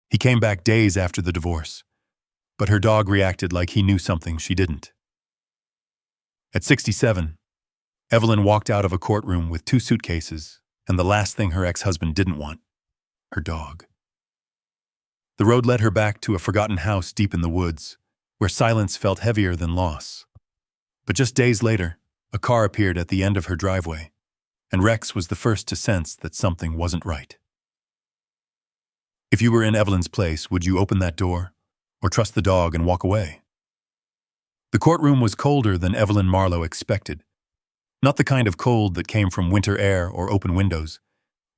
He came back days after the divorce, but her dog reacted like he knew something she didn't. At 67, Evelyn walked out of a courtroom with 2 suitcases and the last thing her ex-husband didn't want, her dog. The road led her back to a forgotten house deep in the woods, where silence felt heavier than loss. But just days later, a car appeared at the end of her driveway, and Rex was the first to sense that something wasn't right. If you were in Evelyn's place, would you open that door, or trust the dog and walk away? The courtroom was colder than Evelyn Marlowe expected. Not the kind of cold that came from winter air or open windows,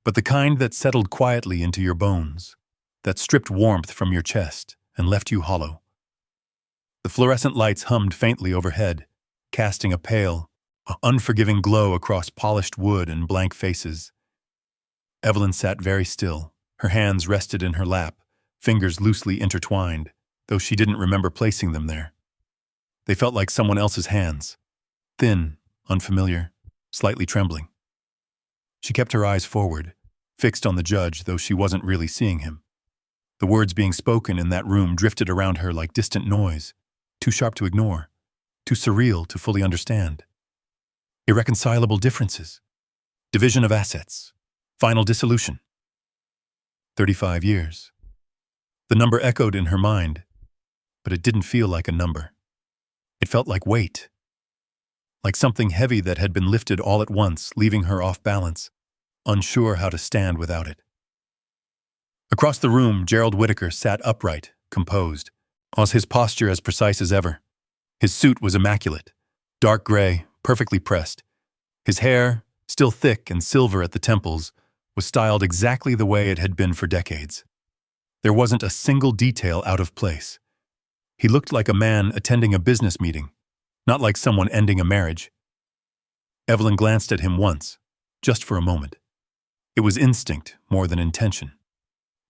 but the kind that settled quietly into your bones, that stripped warmth from your chest and left you hollow. The fluorescent lights hummed faintly overhead, casting a pale, unforgiving glow across polished wood and blank faces. Evelyn sat very still, her hands rested in her lap, fingers loosely intertwined, though she didn't remember placing them there. They felt like someone else's hands, thin, unfamiliar, slightly trembling. She kept her eyes forward, fixed on the judge, though she wasn't really seeing him. The words being spoken in that room drifted around her like distant noise, too sharp to ignore, too surreal to fully understand. Irreconcilable differences, division of assets, final dissolution. 35 years. The number echoed in her mind, but it didn't feel like a number. It felt like weight, like something heavy that had been lifted all at once, leaving her off balance, unsure how to stand without it. Across the room, Gerald Whitaker sat upright, composed, his posture as precise as ever. His suit was immaculate, dark gray, perfectly pressed. His hair, still thick and silver at the temples, was styled exactly the way it had been for decades. There wasn't a single detail out of place. He looked like a man attending a business meeting, not like someone ending a marriage. Evelyn glanced at him once, just for a moment. It was instinct more than intention.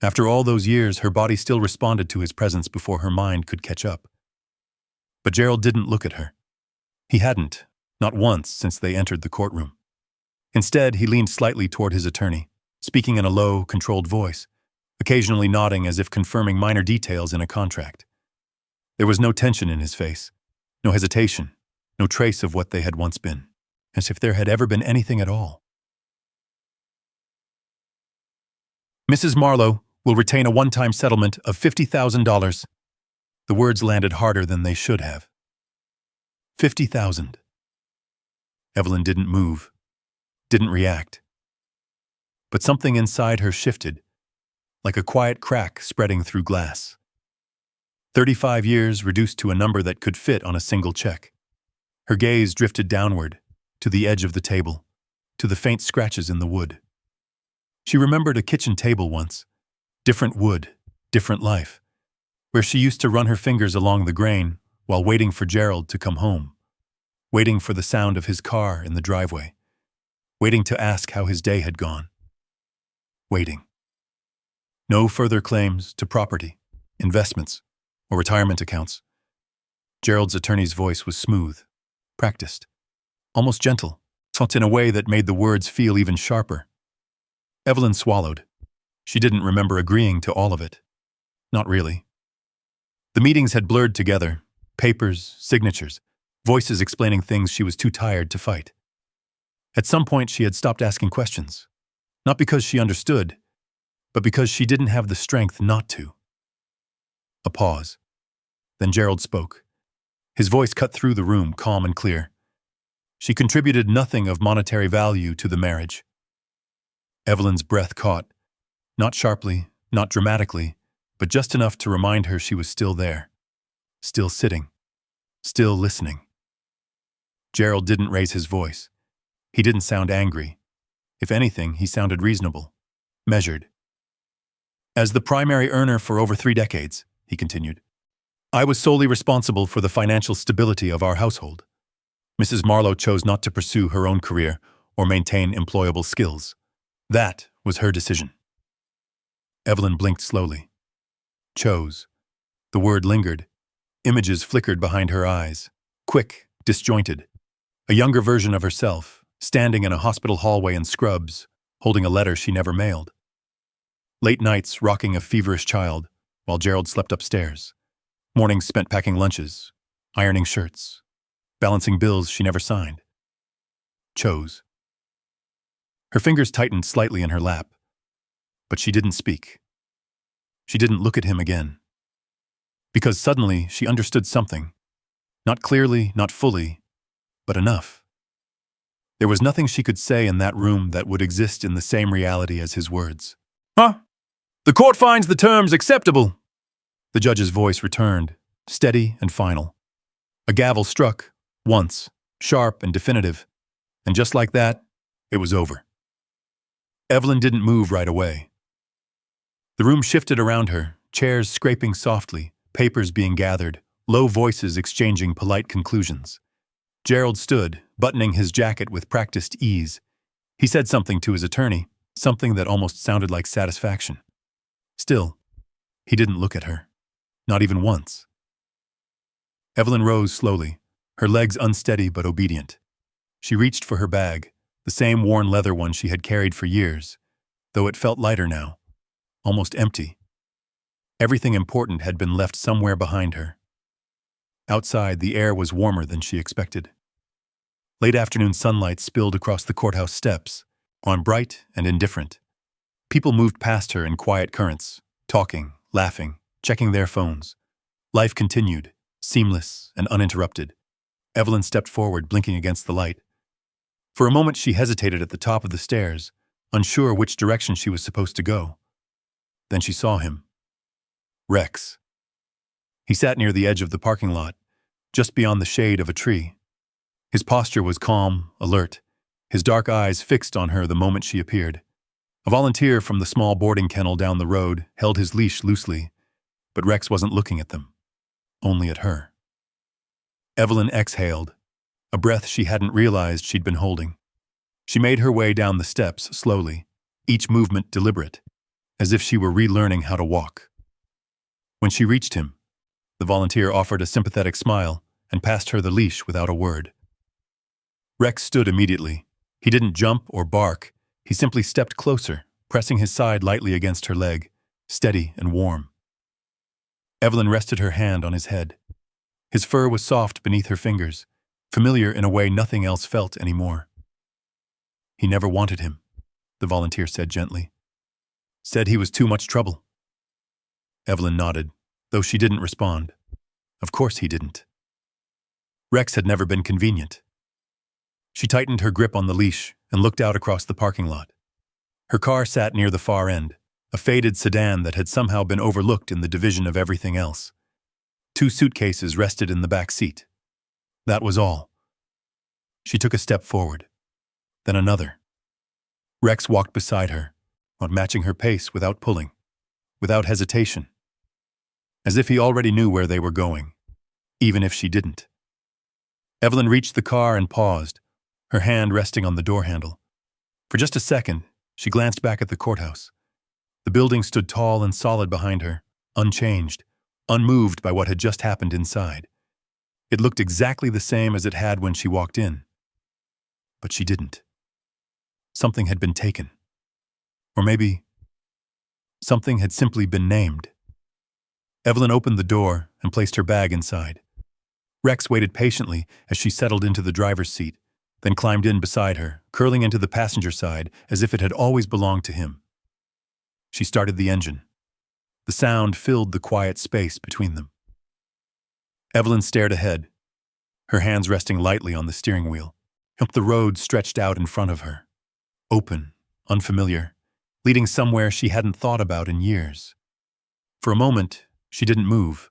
After all those years, her body still responded to his presence before her mind could catch up. But Gerald didn't look at her. He hadn't, not once since they entered the courtroom. Instead, he leaned slightly toward his attorney, speaking in a low, controlled voice, occasionally nodding as if confirming minor details in a contract. There was no tension in his face, no hesitation, no trace of what they had once been, as if there had ever been anything at all. Mrs. Marlowe will retain a one-time settlement of $50,000. The words landed harder than they should have. 50,000. Evelyn didn't move, didn't react. But something inside her shifted, like a quiet crack spreading through glass. 35 years reduced to a number that could fit on a single check. Her gaze drifted downward, to the edge of the table, to the faint scratches in the wood. She remembered a kitchen table once, different wood, different life, where she used to run her fingers along the grain while waiting for Gerald to come home, waiting for the sound of his car in the driveway, waiting to ask how his day had gone. Waiting. No further claims to property, investments, or retirement accounts. Gerald's attorney's voice was smooth, practiced, almost gentle, but in a way that made the words feel even sharper. Evelyn swallowed. She didn't remember agreeing to all of it. Not really. The meetings had blurred together, papers, signatures, voices explaining things she was too tired to fight. At some point, she had stopped asking questions, not because she understood, but because she didn't have the strength not to. A pause. Then Gerald spoke. His voice cut through the room, calm and clear. She contributed nothing of monetary value to the marriage. Evelyn's breath caught, not sharply, not dramatically, but just enough to remind her she was still there, still sitting, still listening. Gerald didn't raise his voice. He didn't sound angry. If anything, he sounded reasonable, measured. As the primary earner for over 3 decades, he continued, I was solely responsible for the financial stability of our household. Mrs. Marlowe chose not to pursue her own career or maintain employable skills. That was her decision. Evelyn blinked slowly. Chose. The word lingered. Images flickered behind her eyes. Quick, disjointed. A younger version of herself, standing in a hospital hallway in scrubs, holding a letter she never mailed. Late nights rocking a feverish child, while Gerald slept upstairs. Mornings spent packing lunches, ironing shirts, balancing bills she never signed. Chose. Her fingers tightened slightly in her lap, but she didn't speak. She didn't look at him again. Because suddenly she understood something. Not clearly, not fully, but enough. There was nothing she could say in that room that would exist in the same reality as his words. "Huh? The court finds the terms acceptable." The judge's voice returned, steady and final. A gavel struck, once, sharp and definitive, and just like that, it was over. Evelyn didn't move right away. The room shifted around her, chairs scraping softly, papers being gathered, low voices exchanging polite conclusions. Gerald stood, buttoning his jacket with practiced ease. He said something to his attorney, something that almost sounded like satisfaction. Still, he didn't look at her. Not even once. Evelyn rose slowly, her legs unsteady but obedient. She reached for her bag, the same worn leather one she had carried for years, though it felt lighter now, almost empty. Everything important had been left somewhere behind her. Outside, the air was warmer than she expected. Late afternoon sunlight spilled across the courthouse steps, on bright and indifferent. People moved past her in quiet currents, talking, laughing, checking their phones. Life continued, seamless and uninterrupted. Evelyn stepped forward, blinking against the light. For a moment she hesitated at the top of the stairs, unsure which direction she was supposed to go. Then she saw him. Rex. He sat near the edge of the parking lot, just beyond the shade of a tree. His posture was calm, alert, his dark eyes fixed on her the moment she appeared. A volunteer from the small boarding kennel down the road held his leash loosely, but Rex wasn't looking at them, only at her. Evelyn exhaled, a breath she hadn't realized she'd been holding. She made her way down the steps slowly, each movement deliberate, as if she were relearning how to walk. When she reached him, the volunteer offered a sympathetic smile and passed her the leash without a word. Rex stood immediately. He didn't jump or bark. He simply stepped closer, pressing his side lightly against her leg, steady and warm. Evelyn rested her hand on his head. His fur was soft beneath her fingers, familiar in a way nothing else felt anymore. "He never wanted him," the volunteer said gently. "Said he was too much trouble." Evelyn nodded, though she didn't respond. Of course he didn't. Rex had never been convenient. She tightened her grip on the leash and looked out across the parking lot. Her car sat near the far end, a faded sedan that had somehow been overlooked in the division of everything else. 2 suitcases rested in the back seat. That was all. She took a step forward, then another. Rex walked beside her, matching her pace without pulling, without hesitation, as if he already knew where they were going, even if she didn't. Evelyn reached the car and paused, her hand resting on the door handle. For just a second, she glanced back at the courthouse. The building stood tall and solid behind her, unchanged, unmoved by what had just happened inside. It looked exactly the same as it had when she walked in. But she didn't. Something had been taken. Or maybe something had simply been named. Evelyn opened the door and placed her bag inside. Rex waited patiently as she settled into the driver's seat, then climbed in beside her, curling into the passenger side as if it had always belonged to him. She started the engine. The sound filled the quiet space between them. Evelyn stared ahead, her hands resting lightly on the steering wheel. The road stretched out in front of her, open, unfamiliar, leading somewhere she hadn't thought about in years. For a moment, she didn't move,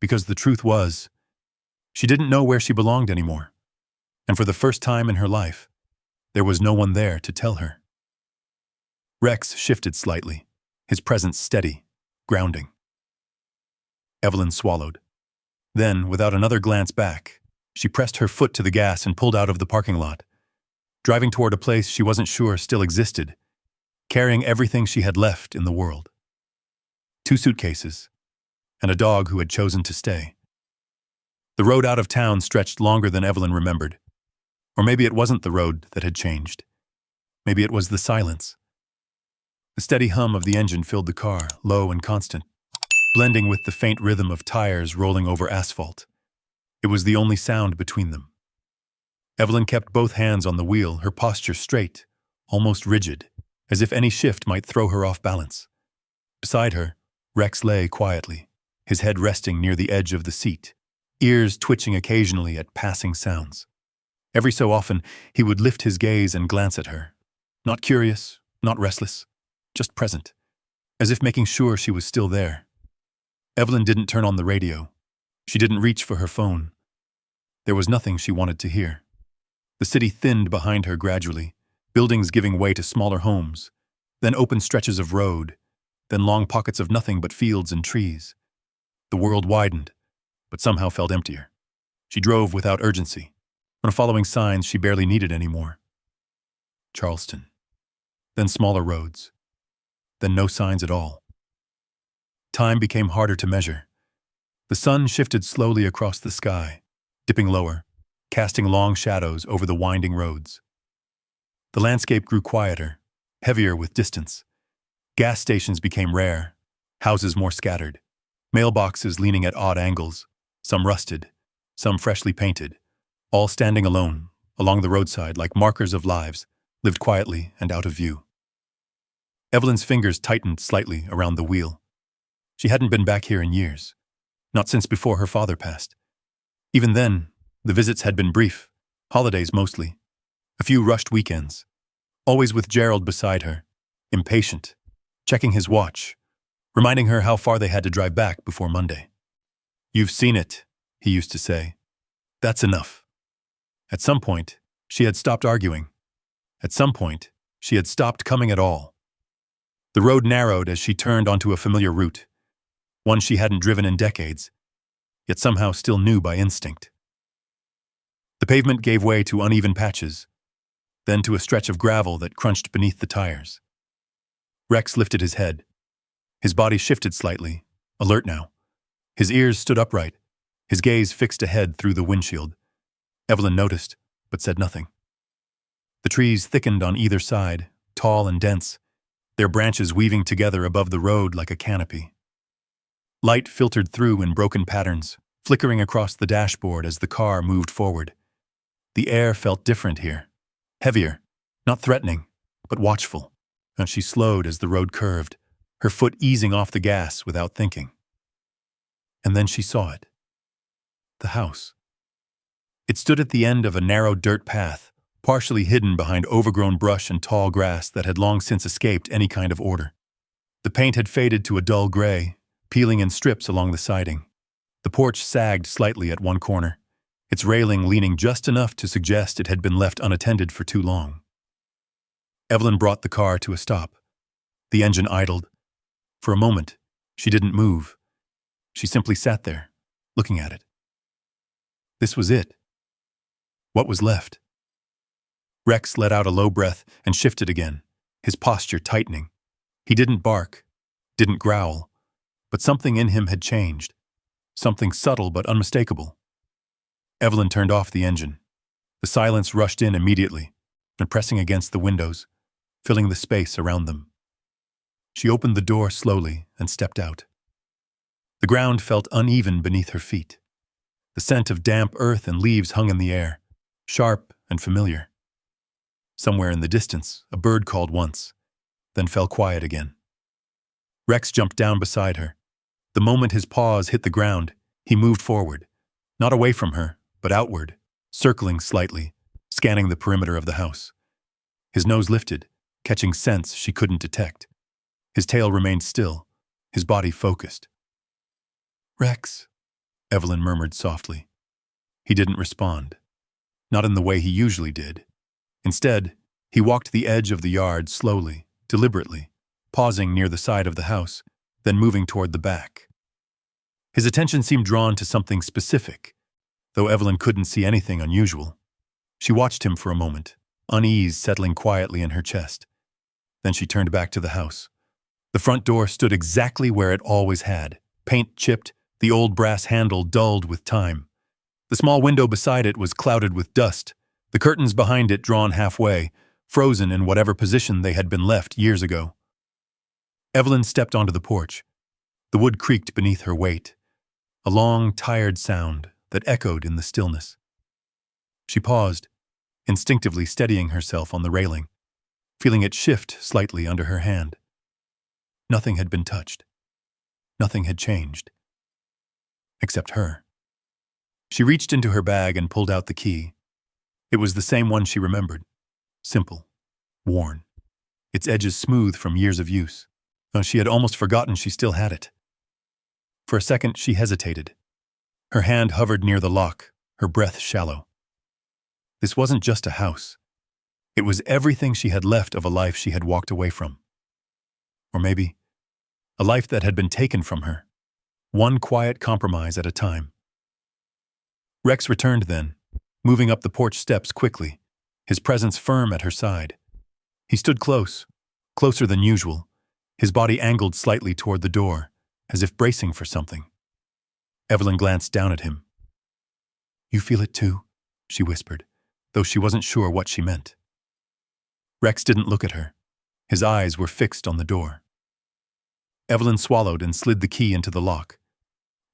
because the truth was, she didn't know where she belonged anymore. And for the first time in her life, there was no one there to tell her. Rex shifted slightly, his presence steady, grounding. Evelyn swallowed. Then, without another glance back, she pressed her foot to the gas and pulled out of the parking lot, driving toward a place she wasn't sure still existed, carrying everything she had left in the world. 2 suitcases, and a dog who had chosen to stay. The road out of town stretched longer than Evelyn remembered. Or maybe it wasn't the road that had changed. Maybe it was the silence. The steady hum of the engine filled the car, low and constant. blending with the faint rhythm of tires rolling over asphalt. It was the only sound between them. Evelyn kept both hands on the wheel, her posture straight, almost rigid, as if any shift might throw her off balance. Beside her, Rex lay quietly, his head resting near the edge of the seat, ears twitching occasionally at passing sounds. Every so often, he would lift his gaze and glance at her. Not curious, not restless, just present, as if making sure she was still there. Evelyn didn't turn on the radio. She didn't reach for her phone. There was nothing she wanted to hear. The city thinned behind her gradually, buildings giving way to smaller homes, then open stretches of road, then long pockets of nothing but fields and trees. The world widened, but somehow felt emptier. She drove without urgency, when following signs she barely needed anymore. Charleston. Then smaller roads. Then no signs at all. Time became harder to measure. The sun shifted slowly across the sky, dipping lower, casting long shadows over the winding roads. The landscape grew quieter, heavier with distance. Gas stations became rare, houses more scattered, mailboxes leaning at odd angles, some rusted, some freshly painted, all standing alone, along the roadside like markers of lives, lived quietly and out of view. Evelyn's fingers tightened slightly around the wheel. She hadn't been back here in years, not since before her father passed. Even then, the visits had been brief, holidays mostly, a few rushed weekends, always with Gerald beside her, impatient, checking his watch, reminding her how far they had to drive back before Monday. "You've seen it," he used to say. "That's enough." At some point, she had stopped arguing. At some point, she had stopped coming at all. The road narrowed as she turned onto a familiar route, one she hadn't driven in decades, yet somehow still knew by instinct. The pavement gave way to uneven patches, then to a stretch of gravel that crunched beneath the tires. Rex lifted his head. His body shifted slightly, alert now. His ears stood upright, his gaze fixed ahead through the windshield. Evelyn noticed, but said nothing. The trees thickened on either side, tall and dense, their branches weaving together above the road like a canopy. Light filtered through in broken patterns, flickering across the dashboard as the car moved forward. The air felt different here, heavier, not threatening, but watchful, and she slowed as the road curved, her foot easing off the gas without thinking. And then she saw it. The house. It stood at the end of a narrow dirt path, partially hidden behind overgrown brush and tall grass that had long since escaped any kind of order. The paint had faded to a dull gray, peeling in strips along the siding. The porch sagged slightly at one corner, its railing leaning just enough to suggest it had been left unattended for too long. Evelyn brought the car to a stop. The engine idled. For a moment, she didn't move. She simply sat there, looking at it. This was it. What was left? Rex let out a low breath and shifted again, his posture tightening. He didn't bark, didn't growl, but something in him had changed, something subtle but unmistakable. Evelyn turned off the engine. The silence rushed in immediately, and pressing against the windows, filling the space around them. She opened the door slowly and stepped out. The ground felt uneven beneath her feet. The scent of damp earth and leaves hung in the air, sharp and familiar. Somewhere in the distance, a bird called once, then fell quiet again. Rex jumped down beside her. The moment his paws hit the ground, he moved forward, not away from her, but outward, circling slightly, scanning the perimeter of the house. His nose lifted, catching scents she couldn't detect. His tail remained still, his body focused. "Rex," Evelyn murmured softly. He didn't respond, not in the way he usually did. Instead, he walked the edge of the yard slowly, deliberately, pausing near the side of the house, then moving toward the back. His attention seemed drawn to something specific, though Evelyn couldn't see anything unusual. She watched him for a moment, unease settling quietly in her chest. Then she turned back to the house. The front door stood exactly where it always had, paint chipped, the old brass handle dulled with time. The small window beside it was clouded with dust, the curtains behind it drawn halfway, frozen in whatever position they had been left years ago. Evelyn stepped onto the porch. The wood creaked beneath her weight, a long, tired sound that echoed in the stillness. She paused, instinctively steadying herself on the railing, feeling it shift slightly under her hand. Nothing had been touched. Nothing had changed. Except her. She reached into her bag and pulled out the key. It was the same one she remembered. Simple. Worn. Its edges smooth from years of use. She had almost forgotten she still had it. For a second, she hesitated. Her hand hovered near the lock, her breath shallow. This wasn't just a house. It was everything she had left of a life she had walked away from. Or maybe, a life that had been taken from her, one quiet compromise at a time. Rex returned then, moving up the porch steps quickly, his presence firm at her side. He stood close, closer than usual, his body angled slightly toward the door, as if bracing for something. Evelyn glanced down at him. "You feel it too?" she whispered, though she wasn't sure what she meant. Rex didn't look at her. His eyes were fixed on the door. Evelyn swallowed and slid the key into the lock.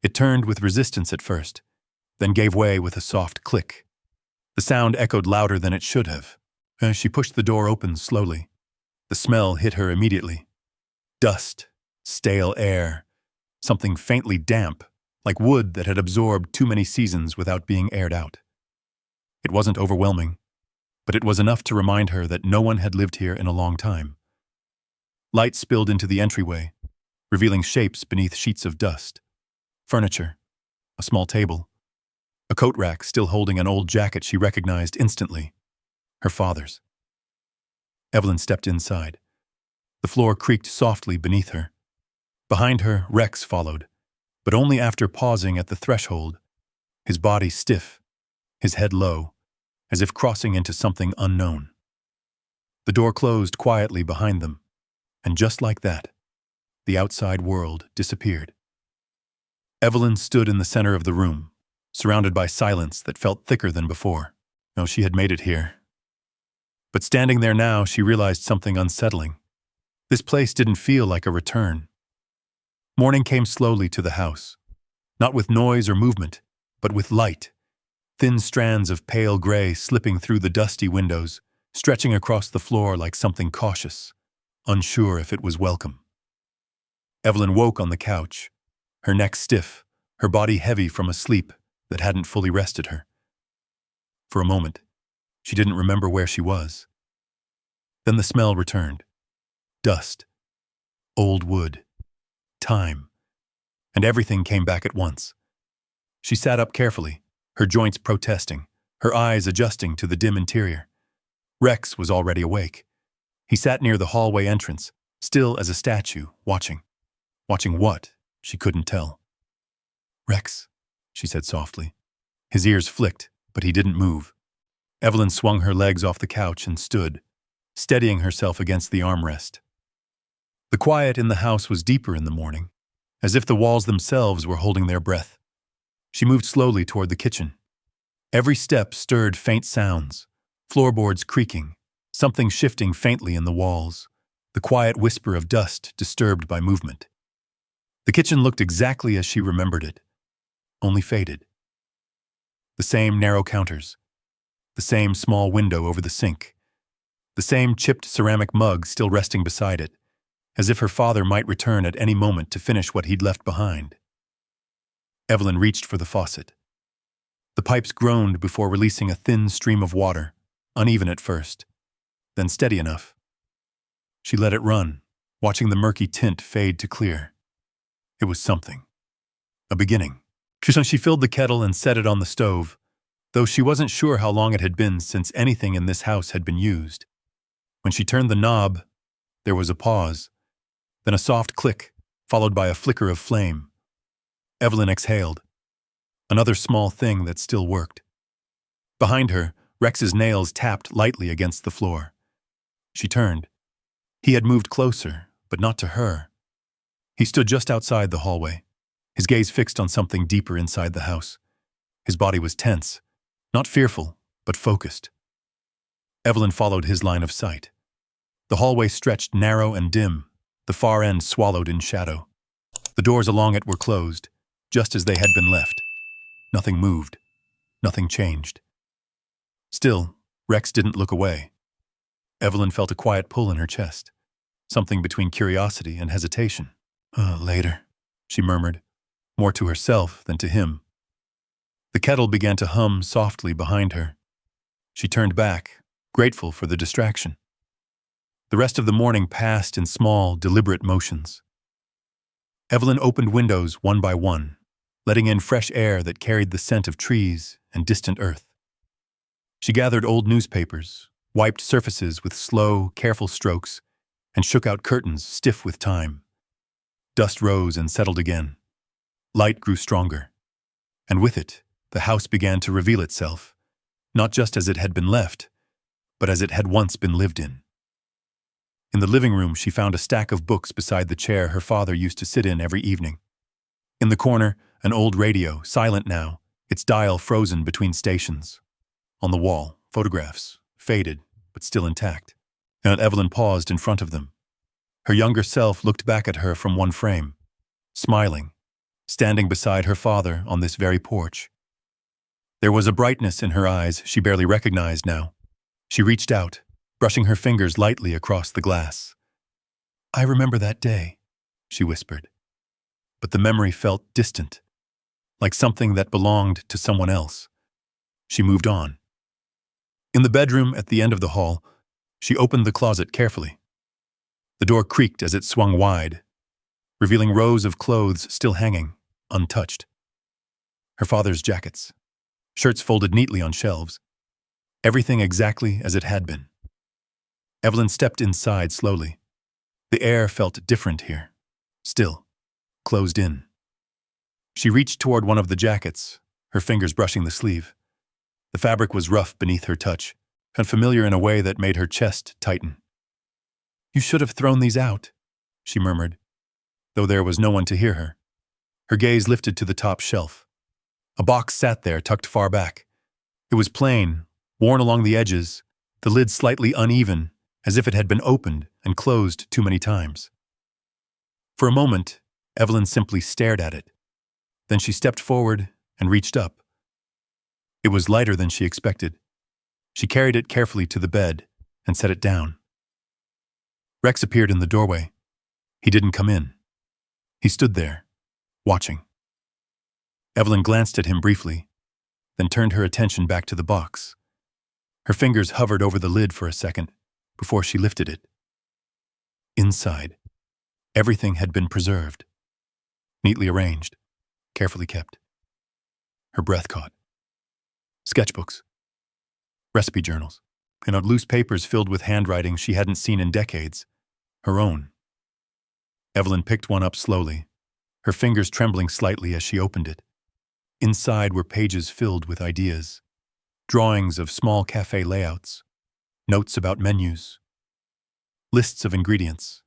It turned with resistance at first, then gave way with a soft click. The sound echoed louder than it should have. As she pushed the door open slowly, the smell hit her immediately. Dust, stale air, something faintly damp, like wood that had absorbed too many seasons without being aired out. It wasn't overwhelming, but it was enough to remind her that no one had lived here in a long time. Light spilled into the entryway, revealing shapes beneath sheets of dust. Furniture, a small table, a coat rack still holding an old jacket she recognized instantly. Her father's. Evelyn stepped inside. The floor creaked softly beneath her. Behind her, Rex followed, but only after pausing at the threshold, his body stiff, his head low, as if crossing into something unknown. The door closed quietly behind them, and just like that, the outside world disappeared. Evelyn stood in the center of the room, surrounded by silence that felt thicker than before. No, she had made it here. But standing there now, she realized something unsettling. This place didn't feel like a return. Morning came slowly to the house, not with noise or movement, but with light. Thin strands of pale gray slipping through the dusty windows, stretching across the floor like something cautious, unsure if it was welcome. Evelyn woke on the couch, her neck stiff, her body heavy from a sleep that hadn't fully rested her. For a moment, she didn't remember where she was. Then the smell returned. Dust, old wood, time, and everything came back at once. She sat up carefully, her joints protesting, her eyes adjusting to the dim interior. Rex was already awake. He sat near the hallway entrance, still as a statue, watching. Watching what? She couldn't tell. "Rex," she said softly. His ears flicked, but he didn't move. Evelyn swung her legs off the couch and stood, steadying herself against the armrest. The quiet in the house was deeper in the morning, as if the walls themselves were holding their breath. She moved slowly toward the kitchen. Every step stirred faint sounds, floorboards creaking, something shifting faintly in the walls, the quiet whisper of dust disturbed by movement. The kitchen looked exactly as she remembered it, only faded. The same narrow counters, the same small window over the sink, the same chipped ceramic mug still resting beside it, as if her father might return at any moment to finish what he'd left behind. Evelyn reached for the faucet. The pipes groaned before releasing a thin stream of water, uneven at first, then steady enough. She let it run, watching the murky tint fade to clear. It was something. A beginning. She filled the kettle and set it on the stove, though she wasn't sure how long it had been since anything in this house had been used. When she turned the knob, there was a pause, then a soft click, followed by a flicker of flame. Evelyn exhaled. Another small thing that still worked. Behind her, Rex's nails tapped lightly against the floor. She turned. He had moved closer, but not to her. He stood just outside the hallway, his gaze fixed on something deeper inside the house. His body was tense, not fearful, but focused. Evelyn followed his line of sight. The hallway stretched narrow and dim, the far end swallowed in shadow. The doors along it were closed, just as they had been left. Nothing moved. Nothing changed. Still, Rex didn't look away. Evelyn felt a quiet pull in her chest, something between curiosity and hesitation. Later, she murmured, more to herself than to him. The kettle began to hum softly behind her. She turned back, grateful for the distraction. The rest of the morning passed in small, deliberate motions. Evelyn opened windows one by one, letting in fresh air that carried the scent of trees and distant earth. She gathered old newspapers, wiped surfaces with slow, careful strokes, and shook out curtains stiff with time. Dust rose and settled again. Light grew stronger, and with it, the house began to reveal itself, not just as it had been left, but as it had once been lived in. In the living room, she found a stack of books beside the chair her father used to sit in every evening. In the corner, an old radio, silent now, its dial frozen between stations. On the wall, photographs, faded, but still intact. Aunt Evelyn paused in front of them. Her younger self looked back at her from one frame, smiling, standing beside her father on this very porch. There was a brightness in her eyes she barely recognized now. She reached out, brushing her fingers lightly across the glass. "I remember that day," she whispered. But the memory felt distant, like something that belonged to someone else. She moved on. In the bedroom at the end of the hall, she opened the closet carefully. The door creaked as it swung wide, revealing rows of clothes still hanging, untouched. Her father's jackets, shirts folded neatly on shelves, everything exactly as it had been. Evelyn stepped inside slowly. The air felt different here, still, closed in. She reached toward one of the jackets, her fingers brushing the sleeve. The fabric was rough beneath her touch, unfamiliar in a way that made her chest tighten. "You should have thrown these out," she murmured, though there was no one to hear her. Her gaze lifted to the top shelf. A box sat there, tucked far back. It was plain, worn along the edges, the lid slightly uneven, as if it had been opened and closed too many times. For a moment, Evelyn simply stared at it. Then she stepped forward and reached up. It was lighter than she expected. She carried it carefully to the bed and set it down. Rex appeared in the doorway. He didn't come in. He stood there, watching. Evelyn glanced at him briefly, then turned her attention back to the box. Her fingers hovered over the lid for a second before she lifted it. Inside, everything had been preserved, neatly arranged, carefully kept. Her breath caught. Sketchbooks, recipe journals, and loose papers filled with handwriting she hadn't seen in decades, her own. Evelyn picked one up slowly, her fingers trembling slightly as she opened it. Inside were pages filled with ideas, drawings of small cafe layouts, notes about menus, lists of ingredients,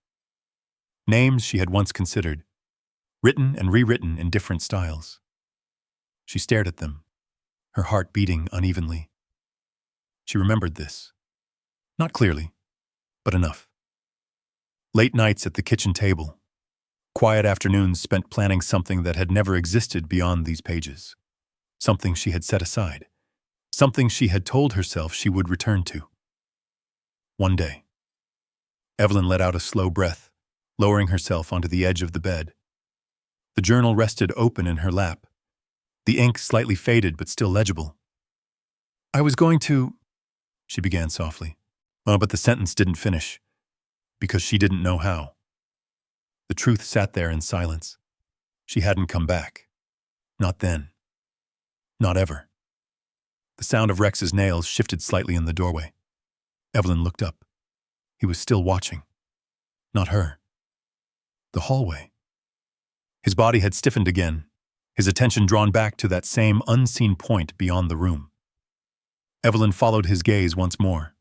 names she had once considered, written and rewritten in different styles. She stared at them, her heart beating unevenly. She remembered this. Not clearly, but enough. Late nights at the kitchen table, quiet afternoons spent planning something that had never existed beyond these pages, something she had set aside, something she had told herself she would return to. One day. Evelyn let out a slow breath, lowering herself onto the edge of the bed. The journal rested open in her lap, the ink slightly faded but still legible. "I was going to," she began softly. But the sentence didn't finish, because she didn't know how. The truth sat there in silence. She hadn't come back. Not then. Not ever. The sound of Rex's nails shifted slightly in the doorway. Evelyn looked up. He was still watching. Not her. The hallway. His body had stiffened again, his attention drawn back to that same unseen point beyond the room. Evelyn followed his gaze once more.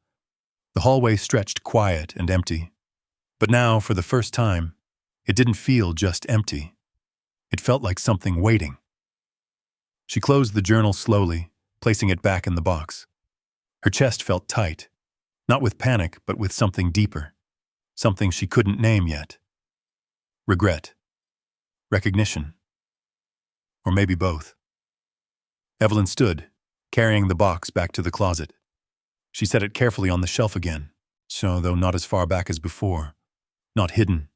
The hallway stretched quiet and empty. But now, for the first time, it didn't feel just empty. It felt like something waiting. She closed the journal slowly, placing it back in the box. Her chest felt tight, not with panic, but with something deeper, something she couldn't name yet. Regret. Recognition? Or maybe both. Evelyn stood, carrying the box back to the closet. She set it carefully on the shelf again, so though not as far back as before, not hidden,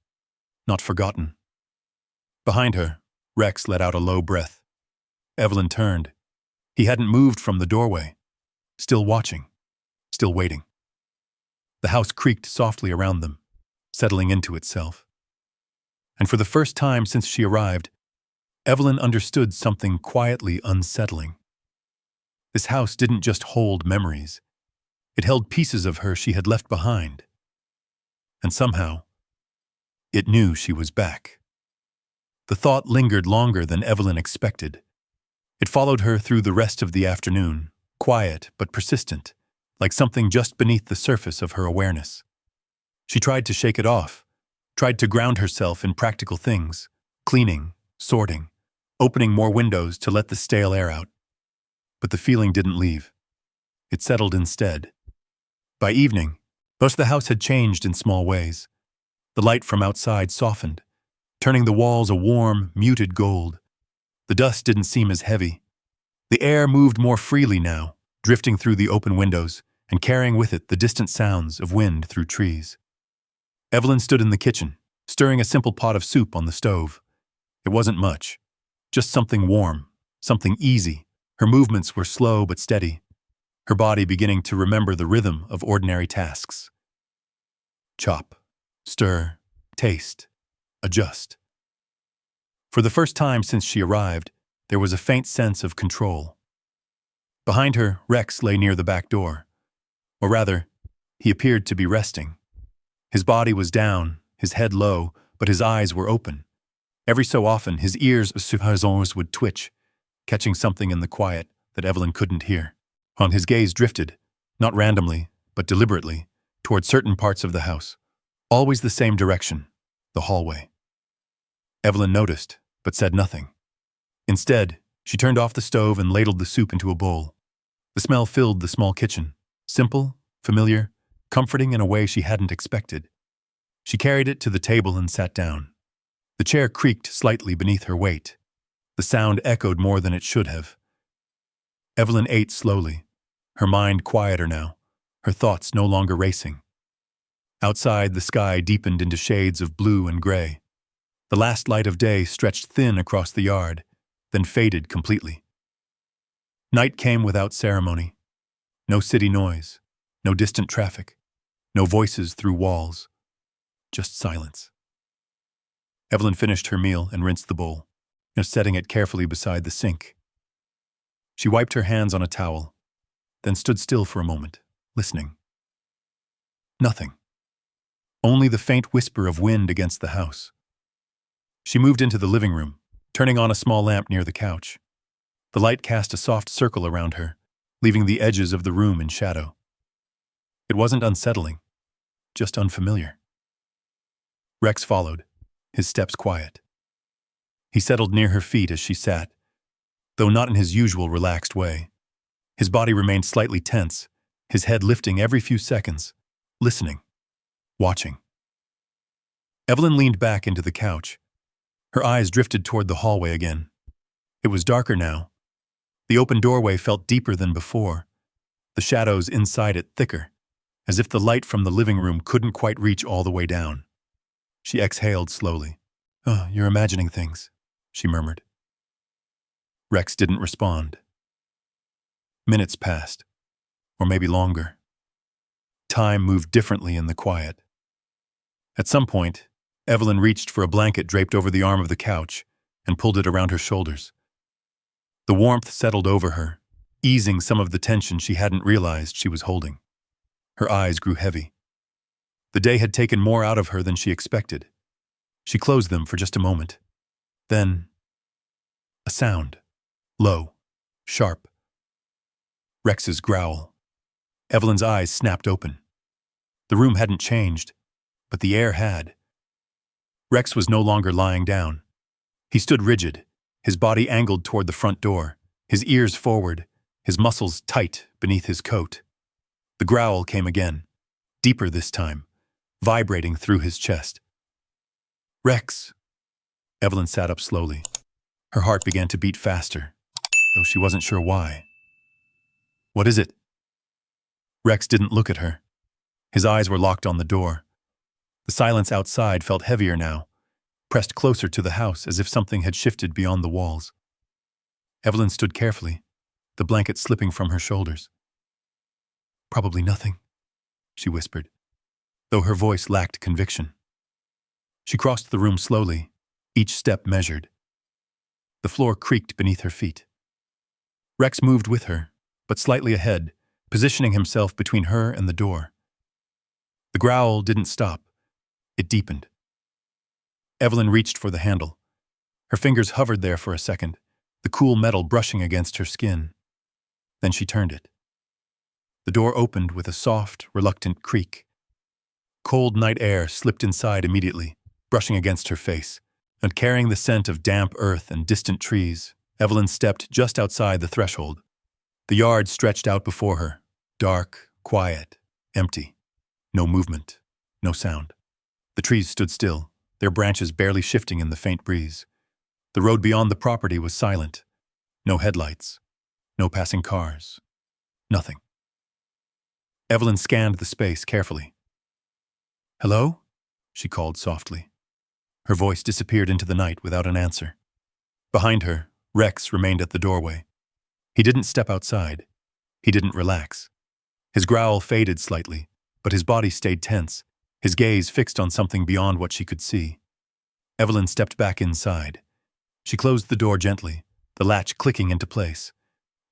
not forgotten. Behind her, Rex let out a low breath. Evelyn turned. He hadn't moved from the doorway, still watching, still waiting. The house creaked softly around them, settling into itself. And for the first time since she arrived, Evelyn understood something quietly unsettling. This house didn't just hold memories. It held pieces of her she had left behind. And somehow, it knew she was back. The thought lingered longer than Evelyn expected. It followed her through the rest of the afternoon, quiet but persistent, like something just beneath the surface of her awareness. She tried to shake it off, tried to ground herself in practical things, cleaning, sorting, opening more windows to let the stale air out. But the feeling didn't leave. It settled instead. By evening, most of the house had changed in small ways. The light from outside softened, turning the walls a warm, muted gold. The dust didn't seem as heavy. The air moved more freely now, drifting through the open windows and carrying with it the distant sounds of wind through trees. Evelyn stood in the kitchen, stirring a simple pot of soup on the stove. It wasn't much, just something warm, something easy. Her movements were slow but steady, her body beginning to remember the rhythm of ordinary tasks. Chop, stir, taste, adjust. For the first time since she arrived, there was a faint sense of control. Behind her, Rex lay near the back door. Or rather, he appeared to be resting. His body was down, his head low, but his eyes were open. Every so often, his ears would twitch, catching something in the quiet that Evelyn couldn't hear. His gaze drifted, not randomly, but deliberately, toward certain parts of the house. Always the same direction, the hallway. Evelyn noticed, but said nothing. Instead, she turned off the stove and ladled the soup into a bowl. The smell filled the small kitchen, simple, familiar, comforting in a way she hadn't expected. She carried it to the table and sat down. The chair creaked slightly beneath her weight. The sound echoed more than it should have. Evelyn ate slowly, her mind quieter now, her thoughts no longer racing. Outside, the sky deepened into shades of blue and gray. The last light of day stretched thin across the yard, then faded completely. Night came without ceremony. No city noise, no distant traffic, no voices through walls, just silence. Evelyn finished her meal and rinsed the bowl, setting it carefully beside the sink. She wiped her hands on a towel, then stood still for a moment, listening. Nothing. Only the faint whisper of wind against the house. She moved into the living room, turning on a small lamp near the couch. The light cast a soft circle around her, leaving the edges of the room in shadow. It wasn't unsettling, just unfamiliar. Rex followed, his steps quiet. He settled near her feet as she sat, though not in his usual relaxed way. His body remained slightly tense, his head lifting every few seconds, listening, watching. Evelyn leaned back into the couch. Her eyes drifted toward the hallway again. It was darker now. The open doorway felt deeper than before, the shadows inside it thicker, as if the light from the living room couldn't quite reach all the way down. She exhaled slowly. "Oh, you're imagining things," she murmured. Rex didn't respond. Minutes passed, or maybe longer. Time moved differently in the quiet. At some point, Evelyn reached for a blanket draped over the arm of the couch and pulled it around her shoulders. The warmth settled over her, easing some of the tension she hadn't realized she was holding. Her eyes grew heavy. The day had taken more out of her than she expected. She closed them for just a moment. Then, a sound. Low, sharp. Rex's growl. Evelyn's eyes snapped open. The room hadn't changed, but the air had. Rex was no longer lying down. He stood rigid, his body angled toward the front door, his ears forward, his muscles tight beneath his coat. The growl came again, deeper this time, vibrating through his chest. "Rex!" Evelyn sat up slowly. Her heart began to beat faster, though she wasn't sure why. "What is it?" Rex didn't look at her. His eyes were locked on the door. The silence outside felt heavier now, pressed closer to the house as if something had shifted beyond the walls. Evelyn stood carefully, the blanket slipping from her shoulders. "Probably nothing," she whispered, though her voice lacked conviction. She crossed the room slowly, each step measured. The floor creaked beneath her feet. Rex moved with her, but slightly ahead, positioning himself between her and the door. The growl didn't stop. It deepened. Evelyn reached for the handle. Her fingers hovered there for a second, the cool metal brushing against her skin. Then she turned it. The door opened with a soft, reluctant creak. Cold night air slipped inside immediately, brushing against her face, and carrying the scent of damp earth and distant trees. Evelyn stepped just outside the threshold. The yard stretched out before her, dark, quiet, empty. No movement, no sound. The trees stood still, their branches barely shifting in the faint breeze. The road beyond the property was silent. No headlights, no passing cars, nothing. Evelyn scanned the space carefully. "Hello?" she called softly. Her voice disappeared into the night without an answer. Behind her, Rex remained at the doorway. He didn't step outside. He didn't relax. His growl faded slightly, but his body stayed tense, his gaze fixed on something beyond what she could see. Evelyn stepped back inside. She closed the door gently, the latch clicking into place.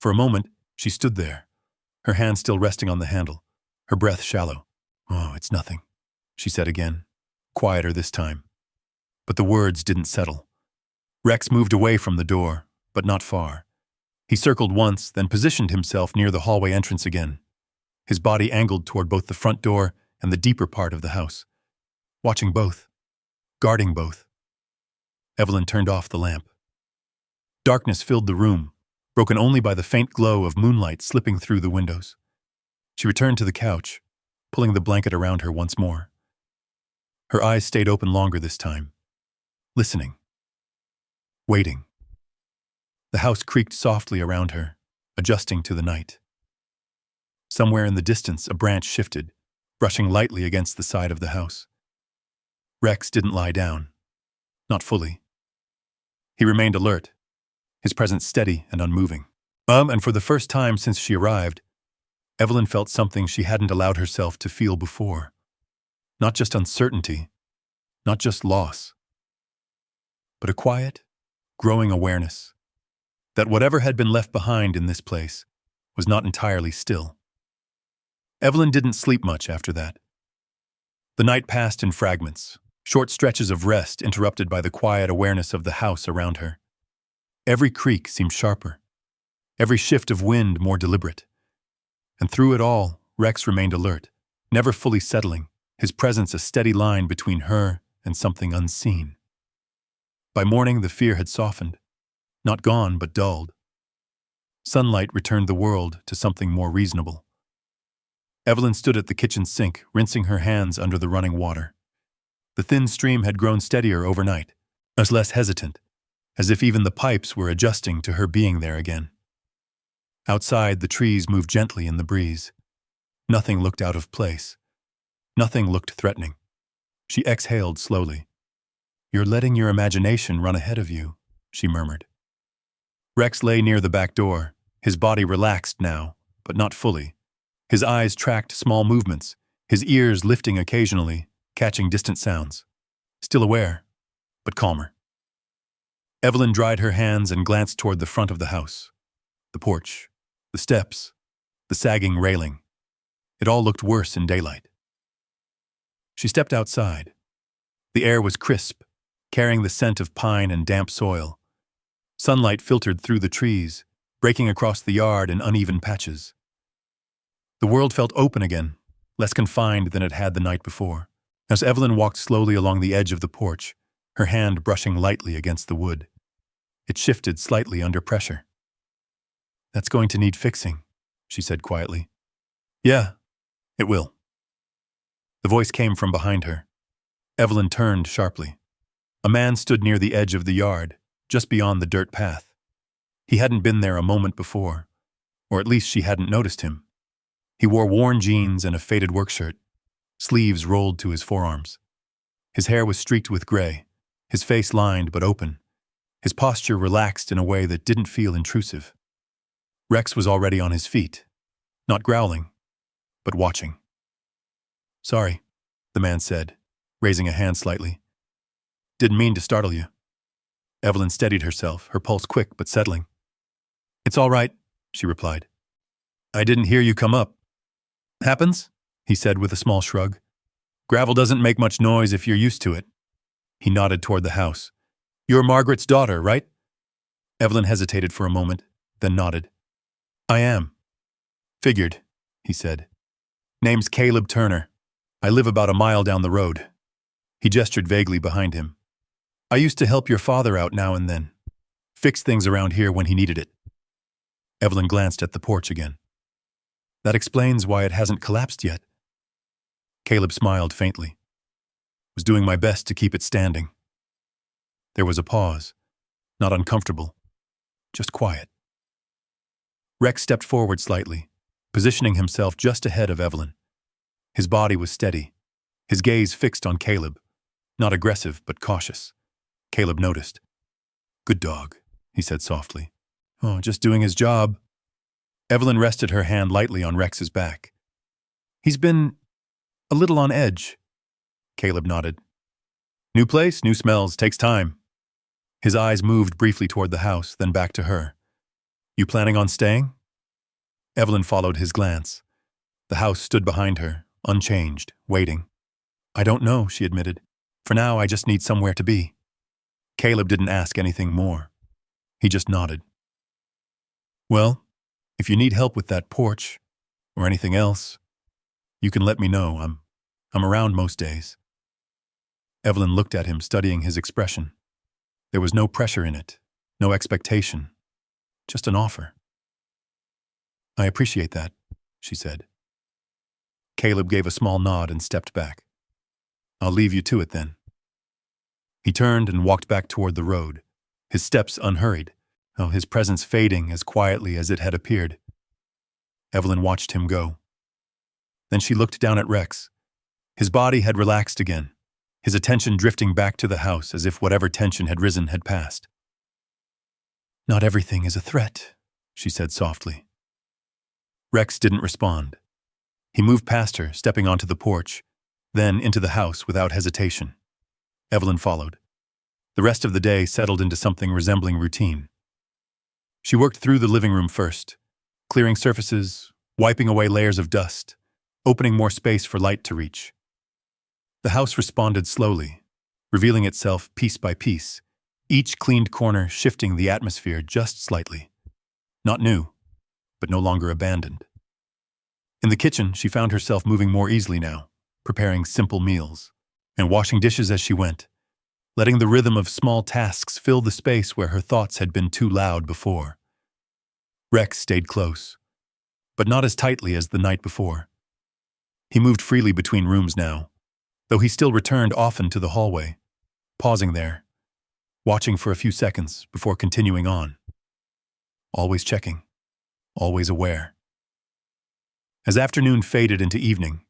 For a moment, she stood there, her hand still resting on the handle, her breath shallow. "Oh, it's nothing," she said again, quieter this time. But the words didn't settle. Rex moved away from the door, but not far. He circled once, then positioned himself near the hallway entrance again, his body angled toward both the front door and the deeper part of the house, watching both, guarding both. Evelyn turned off the lamp. Darkness filled the room, broken only by the faint glow of moonlight slipping through the windows. She returned to the couch, pulling the blanket around her once more. Her eyes stayed open longer this time, listening, waiting. The house creaked softly around her, adjusting to the night. Somewhere in the distance, a branch shifted, brushing lightly against the side of the house. Rex didn't lie down. Not fully. He remained alert, his presence steady and unmoving. And for the first time since she arrived, Evelyn felt something she hadn't allowed herself to feel before. Not just uncertainty, not just loss, but a quiet, growing awareness that whatever had been left behind in this place was not entirely still. Evelyn didn't sleep much after that. The night passed in fragments, short stretches of rest interrupted by the quiet awareness of the house around her. Every creak seemed sharper, every shift of wind more deliberate. And through it all, Rex remained alert, never fully settling, his presence a steady line between her and something unseen. By morning, the fear had softened, not gone but dulled. Sunlight returned the world to something more reasonable. Evelyn stood at the kitchen sink, rinsing her hands under the running water. The thin stream had grown steadier overnight, as less hesitant, as if even the pipes were adjusting to her being there again. Outside, the trees moved gently in the breeze. Nothing looked out of place. Nothing looked threatening. She exhaled slowly. "You're letting your imagination run ahead of you," she murmured. Rex lay near the back door, his body relaxed now, but not fully. His eyes tracked small movements, his ears lifting occasionally, catching distant sounds. Still aware, but calmer. Evelyn dried her hands and glanced toward the front of the house. The porch, the steps, the sagging railing. It all looked worse in daylight. She stepped outside. The air was crisp, carrying the scent of pine and damp soil. Sunlight filtered through the trees, breaking across the yard in uneven patches. The world felt open again, less confined than it had the night before. As Evelyn walked slowly along the edge of the porch, her hand brushing lightly against the wood. It shifted slightly under pressure. "That's going to need fixing," she said quietly. "Yeah, it will." The voice came from behind her. Evelyn turned sharply. A man stood near the edge of the yard, just beyond the dirt path. He hadn't been there a moment before, or at least she hadn't noticed him. He wore worn jeans and a faded work shirt, sleeves rolled to his forearms. His hair was streaked with gray, his face lined but open, his posture relaxed in a way that didn't feel intrusive. Rex was already on his feet, not growling, but watching. "Sorry," the man said, raising a hand slightly. "Didn't mean to startle you." Evelyn steadied herself, her pulse quick but settling. "It's all right," she replied. "I didn't hear you come up." "Happens," he said with a small shrug. "Gravel doesn't make much noise if you're used to it." He nodded toward the house. "You're Margaret's daughter, right?" Evelyn hesitated for a moment, then nodded. "I am." "Figured," he said. "Name's Caleb Turner. I live about a mile down the road." He gestured vaguely behind him. "I used to help your father out now and then. Fix things around here when he needed it." Evelyn glanced at the porch again. "That explains why it hasn't collapsed yet." Caleb smiled faintly. "Was doing my best to keep it standing." There was a pause, not uncomfortable, just quiet. Rex stepped forward slightly, positioning himself just ahead of Evelyn. His body was steady, his gaze fixed on Caleb, not aggressive but cautious. Caleb noticed. "Good dog," he said softly. "Oh, just doing his job." Evelyn rested her hand lightly on Rex's back. "He's been a little on edge." Caleb nodded. "New place, new smells, takes time." His eyes moved briefly toward the house, then back to her. "You planning on staying?" Evelyn followed his glance. The house stood behind her, unchanged, waiting. "I don't know," she admitted. "For now, I just need somewhere to be." Caleb didn't ask anything more. He just nodded. "Well, if you need help with that porch, or anything else, you can let me know. I'm around most days." Evelyn looked at him, studying his expression. There was no pressure in it, no expectation, just an offer. "I appreciate that," she said. Caleb gave a small nod and stepped back. "I'll leave you to it then." He turned and walked back toward the road, his steps unhurried, his presence fading as quietly as it had appeared. Evelyn watched him go. Then she looked down at Rex. His body had relaxed again, his attention drifting back to the house as if whatever tension had risen had passed. "Not everything is a threat," she said softly. Rex didn't respond. He moved past her, stepping onto the porch, then into the house without hesitation. Evelyn followed. The rest of the day settled into something resembling routine. She worked through the living room first, clearing surfaces, wiping away layers of dust, opening more space for light to reach. The house responded slowly, revealing itself piece by piece, each cleaned corner shifting the atmosphere just slightly. Not new, but no longer abandoned. In the kitchen, she found herself moving more easily now, preparing simple meals, and washing dishes as she went, letting the rhythm of small tasks fill the space where her thoughts had been too loud before. Rex stayed close, but not as tightly as the night before. He moved freely between rooms now, though he still returned often to the hallway, pausing there, watching for a few seconds before continuing on. Always checking, always aware. As afternoon faded into evening,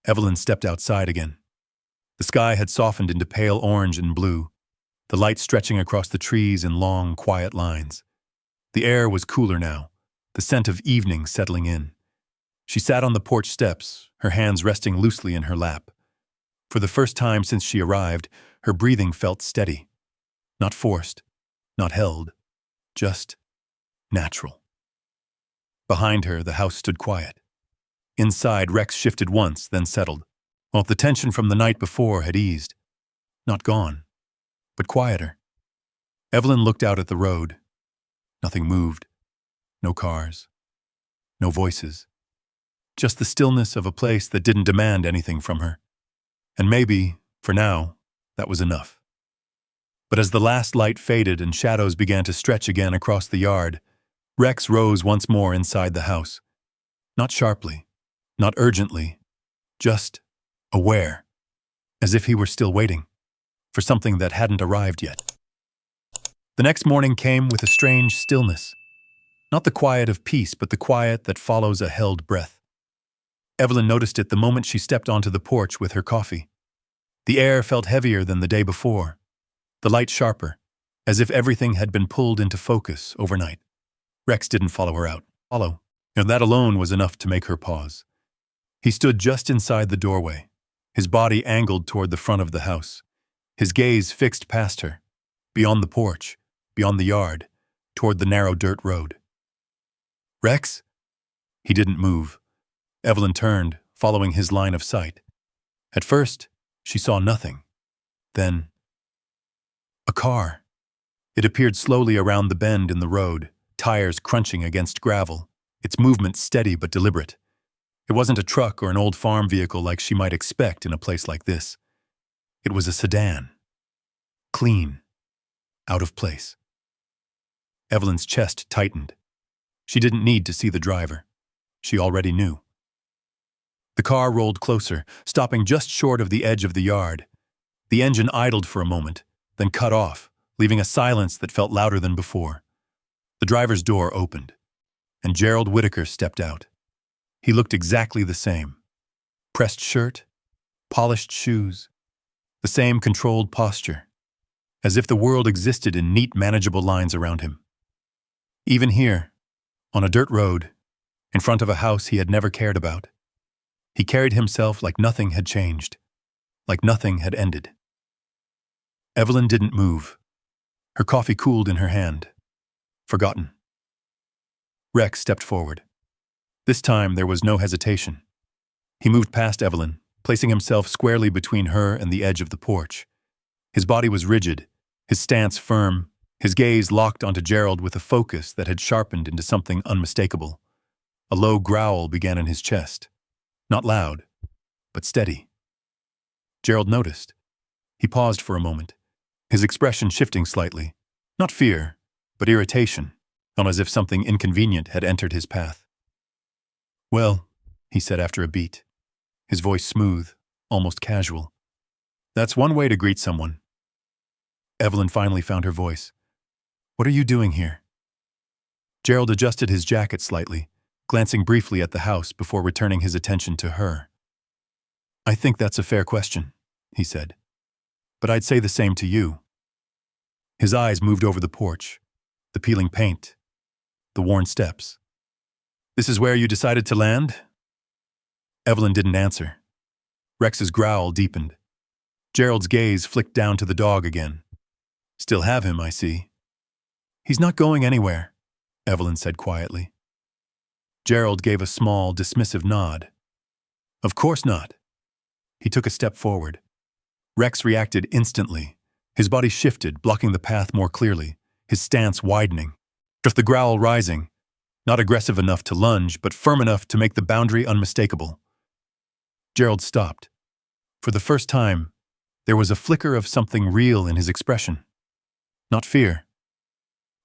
Evelyn stepped outside again. The sky had softened into pale orange and blue, the light stretching across the trees in long, quiet lines. The air was cooler now, the scent of evening settling in. She sat on the porch steps, her hands resting loosely in her lap. For the first time since she arrived, her breathing felt steady. Not forced, not held, just natural. Behind her, the house stood quiet. Inside, Rex shifted once, then settled. While the tension from the night before had eased. Not gone, but quieter. Evelyn looked out at the road. Nothing moved. No cars. No voices. Just the stillness of a place that didn't demand anything from her. And maybe, for now, that was enough. But as the last light faded and shadows began to stretch again across the yard, Rex rose once more inside the house. Not sharply, not urgently, just aware, as if he were still waiting. for something that hadn't arrived yet. The next morning came with a strange stillness. Not the quiet of peace, but the quiet that follows a held breath. Evelyn noticed it the moment she stepped onto the porch with her coffee. The air felt heavier than the day before, the light sharper, as if everything had been pulled into focus overnight. Rex didn't follow her out. And that alone was enough to make her pause. He stood just inside the doorway, his body angled toward the front of the house, his gaze fixed past her, beyond the porch, beyond the yard, toward the narrow dirt road. "Rex?" He didn't move. Evelyn turned, following his line of sight. At first, she saw nothing. Then, a car. It appeared slowly around the bend in the road, tires crunching against gravel, its movement steady but deliberate. It wasn't a truck or an old farm vehicle like she might expect in a place like this. It was a sedan. Clean. Out of place. Evelyn's chest tightened. She didn't need to see the driver. She already knew. The car rolled closer, stopping just short of the edge of the yard. The engine idled for a moment, then cut off, leaving a silence that felt louder than before. The driver's door opened, and Gerald Whitaker stepped out. He looked exactly the same. Pressed shirt, polished shoes, the same controlled posture, as if the world existed in neat, manageable lines around him. Even here, on a dirt road, in front of a house he had never cared about, he carried himself like nothing had changed, like nothing had ended. Evelyn didn't move. Her coffee cooled in her hand. Forgotten. Rex stepped forward. This time there was no hesitation. He moved past Evelyn, placing himself squarely between her and the edge of the porch. His body was rigid, his stance firm, his gaze locked onto Gerald with a focus that had sharpened into something unmistakable. A low growl began in his chest. Not loud, but steady. Gerald noticed. He paused for a moment, his expression shifting slightly. Not fear, but irritation, not as if something inconvenient had entered his path. "Well," he said after a beat, his voice smooth, almost casual. "That's one way to greet someone." Evelyn finally found her voice. "What are you doing here?" Gerald adjusted his jacket slightly, glancing briefly at the house before returning his attention to her. "I think that's a fair question," he said. "But I'd say the same to you." His eyes moved over the porch, the peeling paint, the worn steps. "This is where you decided to land?" Evelyn didn't answer. Rex's growl deepened. Gerald's gaze flicked down to the dog again. "Still have him, I see." "He's not going anywhere," Evelyn said quietly. Gerald gave a small, dismissive nod. "Of course not." He took a step forward. Rex reacted instantly. His body shifted, blocking the path more clearly, his stance widening. Just the growl rising, not aggressive enough to lunge, but firm enough to make the boundary unmistakable. Gerald stopped. For the first time, there was a flicker of something real in his expression. Not fear.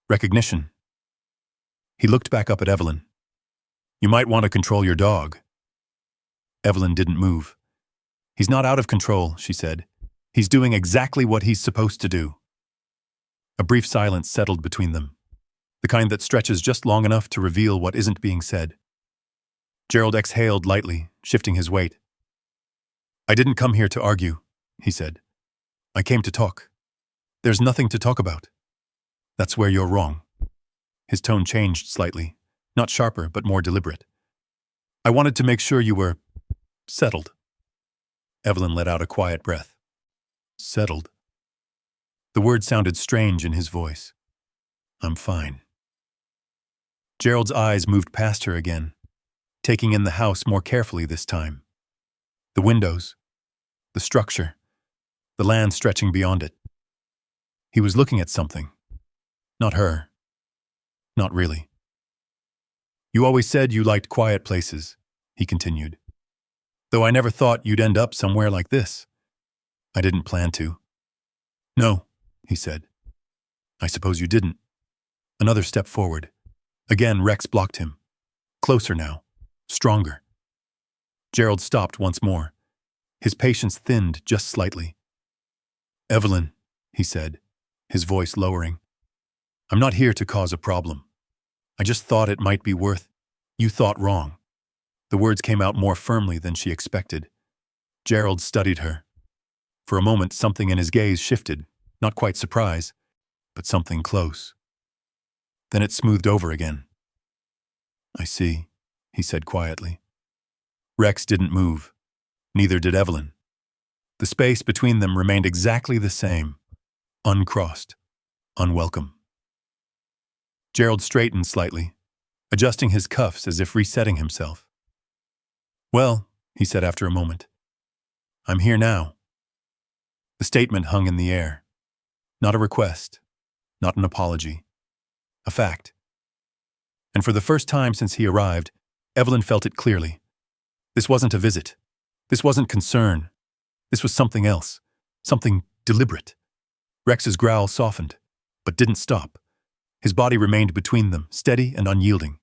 Recognition. He looked back up at Evelyn. "You might want to control your dog." Evelyn didn't move. "He's not out of control," she said. "He's doing exactly what he's supposed to do." A brief silence settled between them, the kind that stretches just long enough to reveal what isn't being said. Gerald exhaled lightly, shifting his weight. "I didn't come here to argue," he said. "I came to talk. There's nothing to talk about." "That's where you're wrong." His tone changed slightly, not sharper, but more deliberate. "I wanted to make sure you were settled." Evelyn let out a quiet breath. "Settled?" The word sounded strange in his voice. "I'm fine." Gerald's eyes moved past her again, taking in the house more carefully this time. The windows, the structure, the land stretching beyond it. He was looking at something. Not her. Not really. "You always said you liked quiet places," he continued. "Though I never thought you'd end up somewhere like this. I didn't plan to." "No," he said. "I suppose you didn't." Another step forward. Again, Rex blocked him. Closer now. Stronger. Gerald stopped once more. His patience thinned just slightly. Evelyn, he said, his voice lowering. I'm not here to cause a problem. I just thought it might be worth. You thought wrong. The words came out more firmly than she expected. Gerald studied her. For a moment, something in his gaze shifted, not quite surprise, but something close. Then it smoothed over again. I see, he said quietly. Rex didn't move. Neither did Evelyn. The space between them remained exactly the same, uncrossed, unwelcome. Gerald straightened slightly, adjusting his cuffs as if resetting himself. Well, he said after a moment, I'm here now. The statement hung in the air. Not a request, not an apology. A fact. And for the first time since he arrived, Evelyn felt it clearly. This wasn't a visit. This wasn't concern. This was something else. Something deliberate. Rex's growl softened, but didn't stop. His body remained between them, steady and unyielding.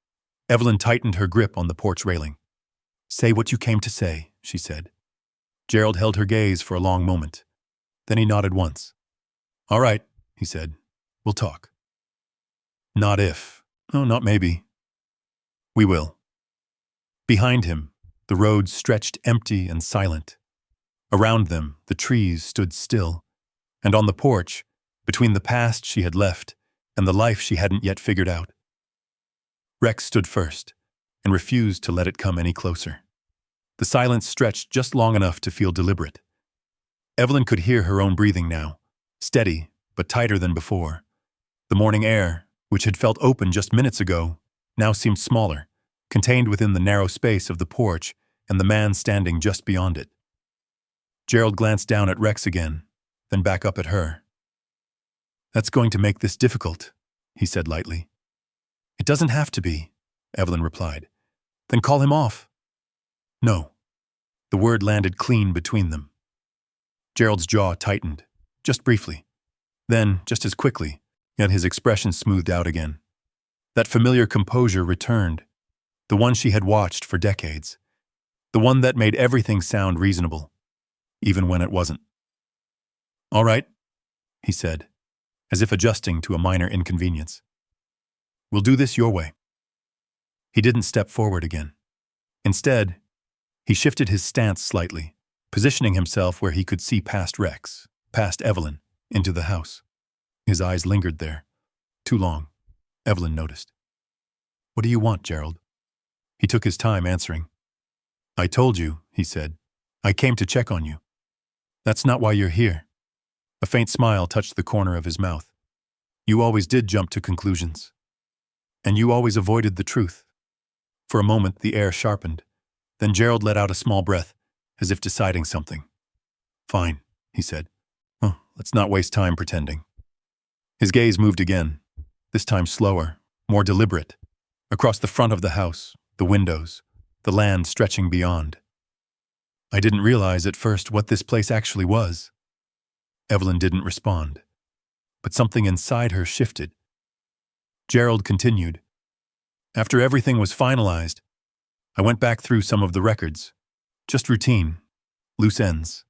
Evelyn tightened her grip on the porch railing. Say what you came to say, she said. Gerald held her gaze for a long moment. Then he nodded once. All right, he said. We'll talk. Not if. Oh, not maybe. We will. Behind him, the road stretched empty and silent. Around them, the trees stood still. And on the porch, between the past she had left and the life she hadn't yet figured out, Rex stood first and refused to let it come any closer. The silence stretched just long enough to feel deliberate. Evelyn could hear her own breathing now, steady but tighter than before. The morning air, which had felt open just minutes ago, now seemed smaller, contained within the narrow space of the porch and the man standing just beyond it. Gerald glanced down at Rex again, then back up at her. That's going to make this difficult, he said lightly. It doesn't have to be, Evelyn replied. Then call him off. No. The word landed clean between them. Gerald's jaw tightened, just briefly. Then, just as quickly, yet his expression smoothed out again. That familiar composure returned, the one she had watched for decades, the one that made everything sound reasonable, even when it wasn't. All right, he said, as if adjusting to a minor inconvenience. We'll do this your way. He didn't step forward again. Instead, he shifted his stance slightly, positioning himself where he could see past Rex, past Evelyn, into the house. His eyes lingered there. Too long, Evelyn noticed. What do you want, Gerald? He took his time answering. I told you, he said. I came to check on you. That's not why you're here. A faint smile touched the corner of his mouth. You always did jump to conclusions. And you always avoided the truth. For a moment, the air sharpened. Then Gerald let out a small breath, as if deciding something. Fine, he said. Oh, let's not waste time pretending. His gaze moved again, this time slower, more deliberate, across the front of the house, the windows, the land stretching beyond. I didn't realize at first what this place actually was. Evelyn didn't respond, but something inside her shifted. Gerald continued. After everything was finalized, I went back through some of the records, just routine, loose ends.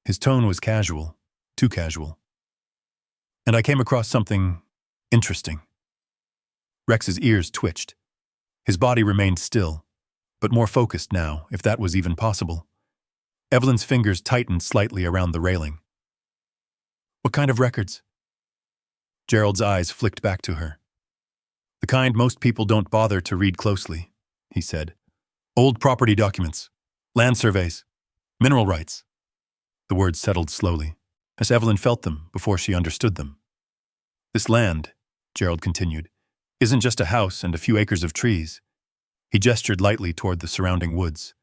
His tone was casual, too casual. And I came across something interesting. Rex's ears twitched. His body remained still, but more focused now, if that was even possible. Evelyn's fingers tightened slightly around the railing. What kind of records? Gerald's eyes flicked back to her. The kind most people don't bother to read closely, he said. Old property documents, land surveys, mineral rights. The words settled slowly, as Evelyn felt them before she understood them. This land, Gerald continued, isn't just a house and a few acres of trees. He gestured lightly toward the surrounding woods.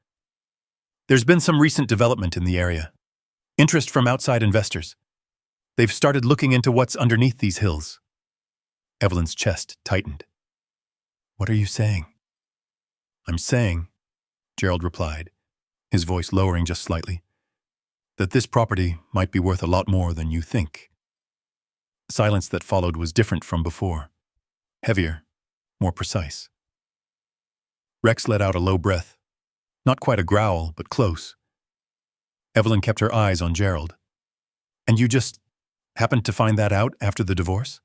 There's been some recent development in the area. Interest from outside investors. They've started looking into what's underneath these hills. Evelyn's chest tightened. What are you saying? I'm saying, Gerald replied, his voice lowering just slightly, that this property might be worth a lot more than you think. The silence that followed was different from before. Heavier, more precise. Rex let out a low breath. Not quite a growl, but close. Evelyn kept her eyes on Gerald. And you just happened to find that out after the divorce?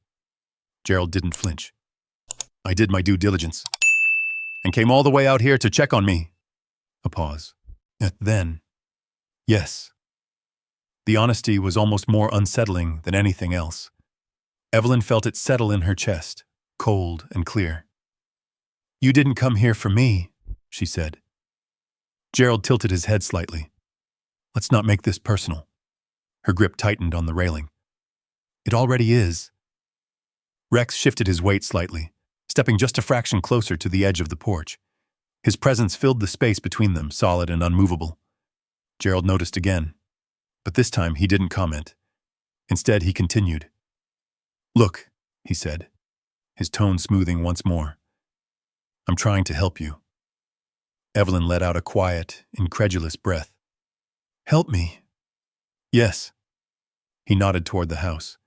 Gerald didn't flinch. I did my due diligence and came all the way out here to check on me. A pause. Then, yes. The honesty was almost more unsettling than anything else. Evelyn felt it settle in her chest, cold and clear. You didn't come here for me, she said. Gerald tilted his head slightly. Let's not make this personal. Her grip tightened on the railing. It already is. Rex shifted his weight slightly, stepping just a fraction closer to the edge of the porch. His presence filled the space between them, solid and unmovable. Gerald noticed again, but this time he didn't comment. Instead, he continued. Look, he said, his tone smoothing once more. I'm trying to help you. Evelyn let out a quiet, incredulous breath. Help me? Yes. He nodded toward the house.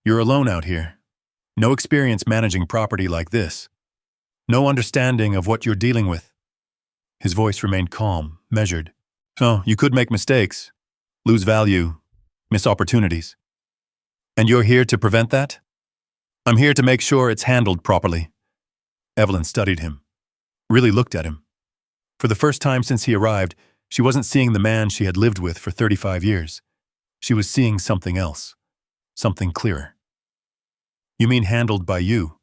You're alone out here. No experience managing property like this. No understanding of what you're dealing with. His voice remained calm, measured. So you could make mistakes, lose value, miss opportunities. And you're here to prevent that? I'm here to make sure it's handled properly. Evelyn studied him, really looked at him. For the first time since he arrived, she wasn't seeing the man she had lived with for 35 years. She was seeing something else, something clearer. You mean handled by you?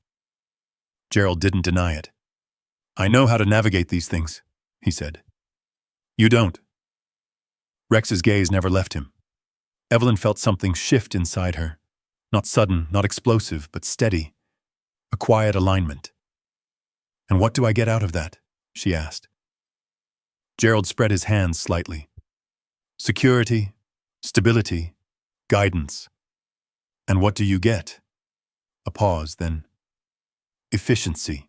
Gerald didn't deny it. I know how to navigate these things, he said. You don't. Rex's gaze never left him. Evelyn felt something shift inside her. Not sudden, not explosive, but steady. A quiet alignment. And what do I get out of that? She asked. Gerald spread his hands slightly. Security, stability, guidance. And what do you get? A pause, then. Efficiency.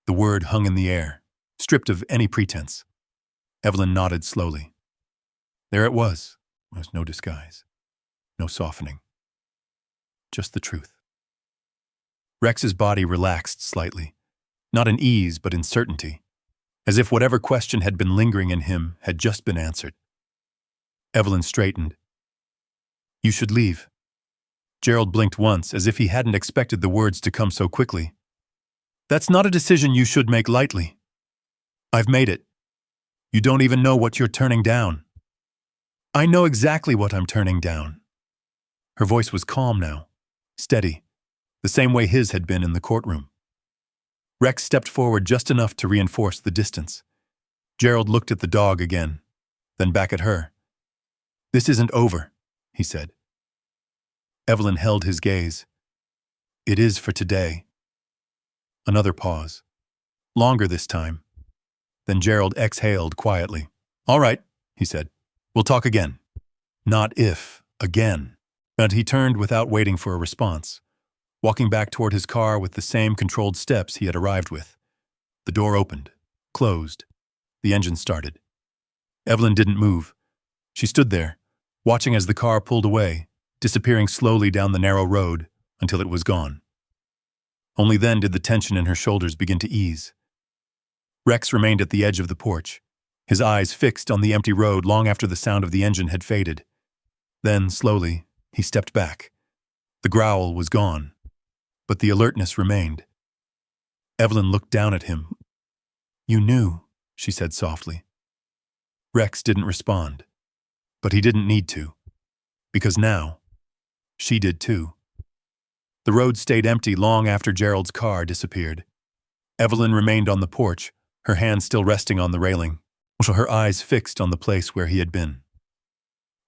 The word hung in the air, stripped of any pretense. Evelyn nodded slowly. There it was. There was no disguise, no softening. Just the truth. Rex's body relaxed slightly, not in ease but in certainty, as if whatever question had been lingering in him had just been answered. Evelyn straightened. You should leave. Gerald blinked once, as if he hadn't expected the words to come so quickly. That's not a decision you should make lightly. I've made it. You don't even know what you're turning down. I know exactly what I'm turning down. Her voice was calm now, steady, the same way his had been in the courtroom. Rex stepped forward just enough to reinforce the distance. Gerald looked at the dog again, then back at her. This isn't over, he said. Evelyn held his gaze. It is for today. Another pause. Longer this time. Then Gerald exhaled quietly. All right, he said. We'll talk again. Not if, again. And he turned without waiting for a response, walking back toward his car with the same controlled steps he had arrived with. The door opened, closed. The engine started. Evelyn didn't move. She stood there, watching as the car pulled away, disappearing slowly down the narrow road until it was gone. Only then did the tension in her shoulders begin to ease. Rex remained at the edge of the porch, his eyes fixed on the empty road long after the sound of the engine had faded. Then, slowly, he stepped back. The growl was gone, but the alertness remained. Evelyn looked down at him. You knew, she said softly. Rex didn't respond, but he didn't need to, because now, she did too. The road stayed empty long after Gerald's car disappeared. Evelyn remained on the porch, her hand still resting on the railing, her eyes fixed on the place where he had been.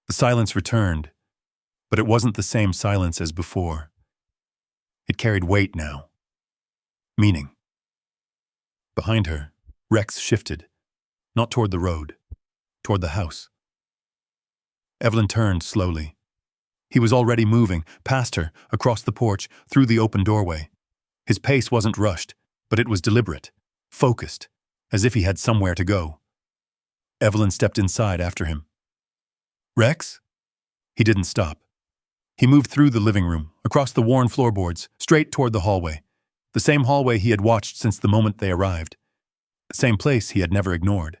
The silence returned, but it wasn't the same silence as before. It carried weight now. Meaning. Behind her, Rex shifted, not toward the road, toward the house. Evelyn turned slowly. He was already moving, past her, across the porch, through the open doorway. His pace wasn't rushed, but it was deliberate, focused, as if he had somewhere to go. Evelyn stepped inside after him. Rex? He didn't stop. He moved through the living room, across the worn floorboards, straight toward the hallway. The same hallway he had watched since the moment they arrived. The same place he had never ignored.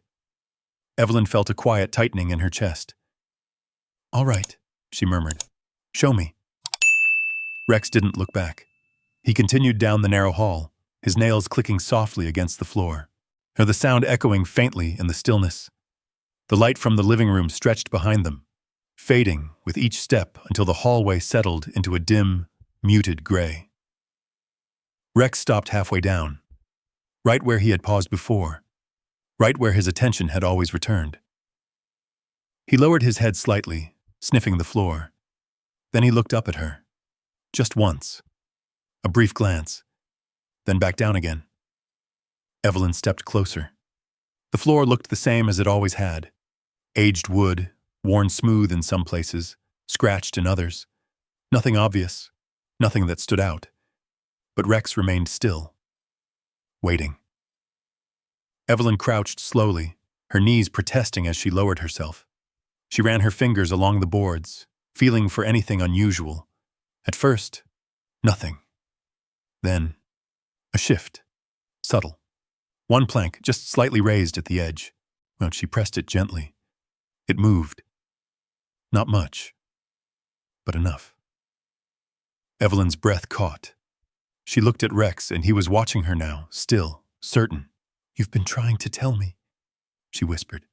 Evelyn felt a quiet tightening in her chest. All right, she murmured. "Show me." Rex didn't look back. He continued down the narrow hall, his nails clicking softly against the floor, or the sound echoing faintly in the stillness. The light from the living room stretched behind them, fading with each step until the hallway settled into a dim, muted gray. Rex stopped halfway down, right where he had paused before, right where his attention had always returned. He lowered his head slightly, sniffing the floor. Then he looked up at her. Just once. A brief glance. Then back down again. Evelyn stepped closer. The floor looked the same as it always had. Aged wood, worn smooth in some places, scratched in others. Nothing obvious, nothing that stood out. But Rex remained still, waiting. Evelyn crouched slowly, her knees protesting as she lowered herself. She ran her fingers along the boards, feeling for anything unusual. At first, nothing. Then, a shift. Subtle. One plank just slightly raised at the edge. When she pressed it gently, it moved. Not much, but enough. Evelyn's breath caught. She looked at Rex, and he was watching her now, still, certain. "You've been trying to tell me," she whispered.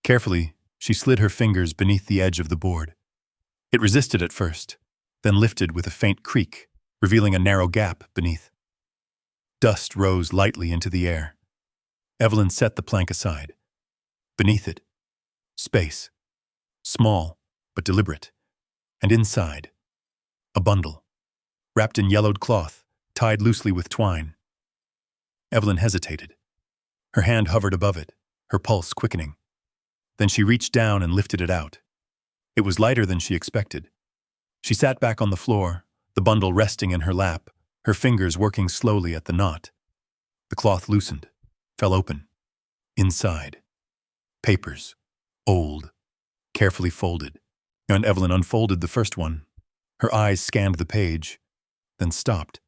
Carefully, she slid her fingers beneath the edge of the board. It resisted at first, then lifted with a faint creak, revealing a narrow gap beneath. Dust rose lightly into the air. Evelyn set the plank aside. Beneath it, space. Small, but deliberate. And inside, a bundle. Wrapped in yellowed cloth, tied loosely with twine. Evelyn hesitated. Her hand hovered above it, her pulse quickening. Then she reached down and lifted it out. It was lighter than she expected. She sat back on the floor, the bundle resting in her lap, her fingers working slowly at the knot. The cloth loosened, fell open. Inside, papers, old, carefully folded. And Evelyn unfolded the first one. Her eyes scanned the page, then stopped.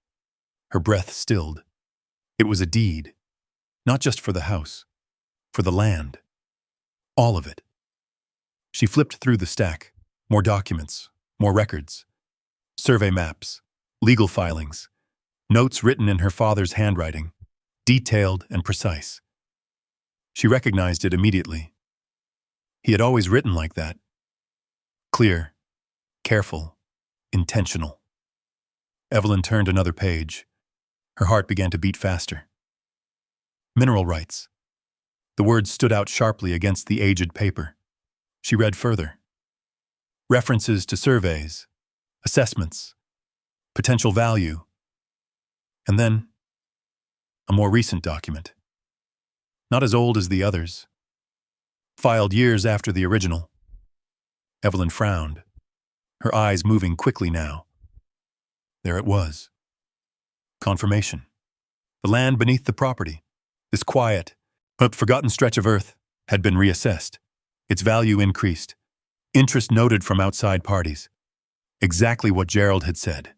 Her breath stilled. It was a deed, not just for the house, for the land. All of it. She flipped through the stack. More documents, more records. Survey maps, legal filings, notes written in her father's handwriting, detailed and precise. She recognized it immediately. He had always written like that. Clear, careful, intentional. Evelyn turned another page. Her heart began to beat faster. Mineral rights. The words stood out sharply against the aged paper. She read further. References to surveys, assessments, potential value. And then, a more recent document. Not as old as the others. Filed years after the original. Evelyn frowned, her eyes moving quickly now. There it was. Confirmation. The land beneath the property, this quiet, but forgotten stretch of earth, had been reassessed. Its value increased. Interest noted from outside parties. Exactly what Gerald had said.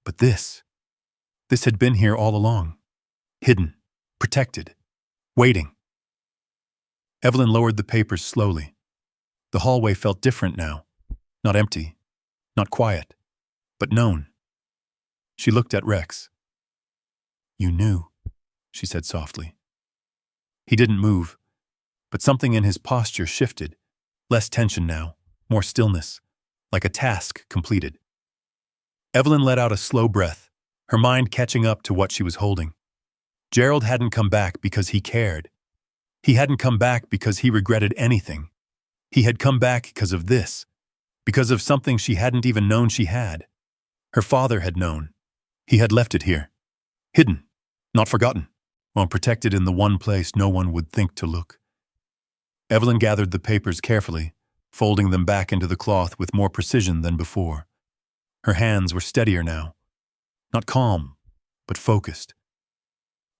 But this had been here all along. Hidden, protected, waiting. Evelyn lowered the papers slowly. The hallway felt different now. Not empty, not quiet, but known. She looked at Rex. "You knew," she said softly. He didn't move, but something in his posture shifted. Less tension now, more stillness, like a task completed. Evelyn let out a slow breath, her mind catching up to what she was holding. Gerald hadn't come back because he cared. He hadn't come back because he regretted anything. He had come back because of this, because of something she hadn't even known she had. Her father had known. He had left it here. Hidden, not forgotten, while protected in the one place no one would think to look. Evelyn gathered the papers carefully, folding them back into the cloth with more precision than before. Her hands were steadier now. Not calm, but focused.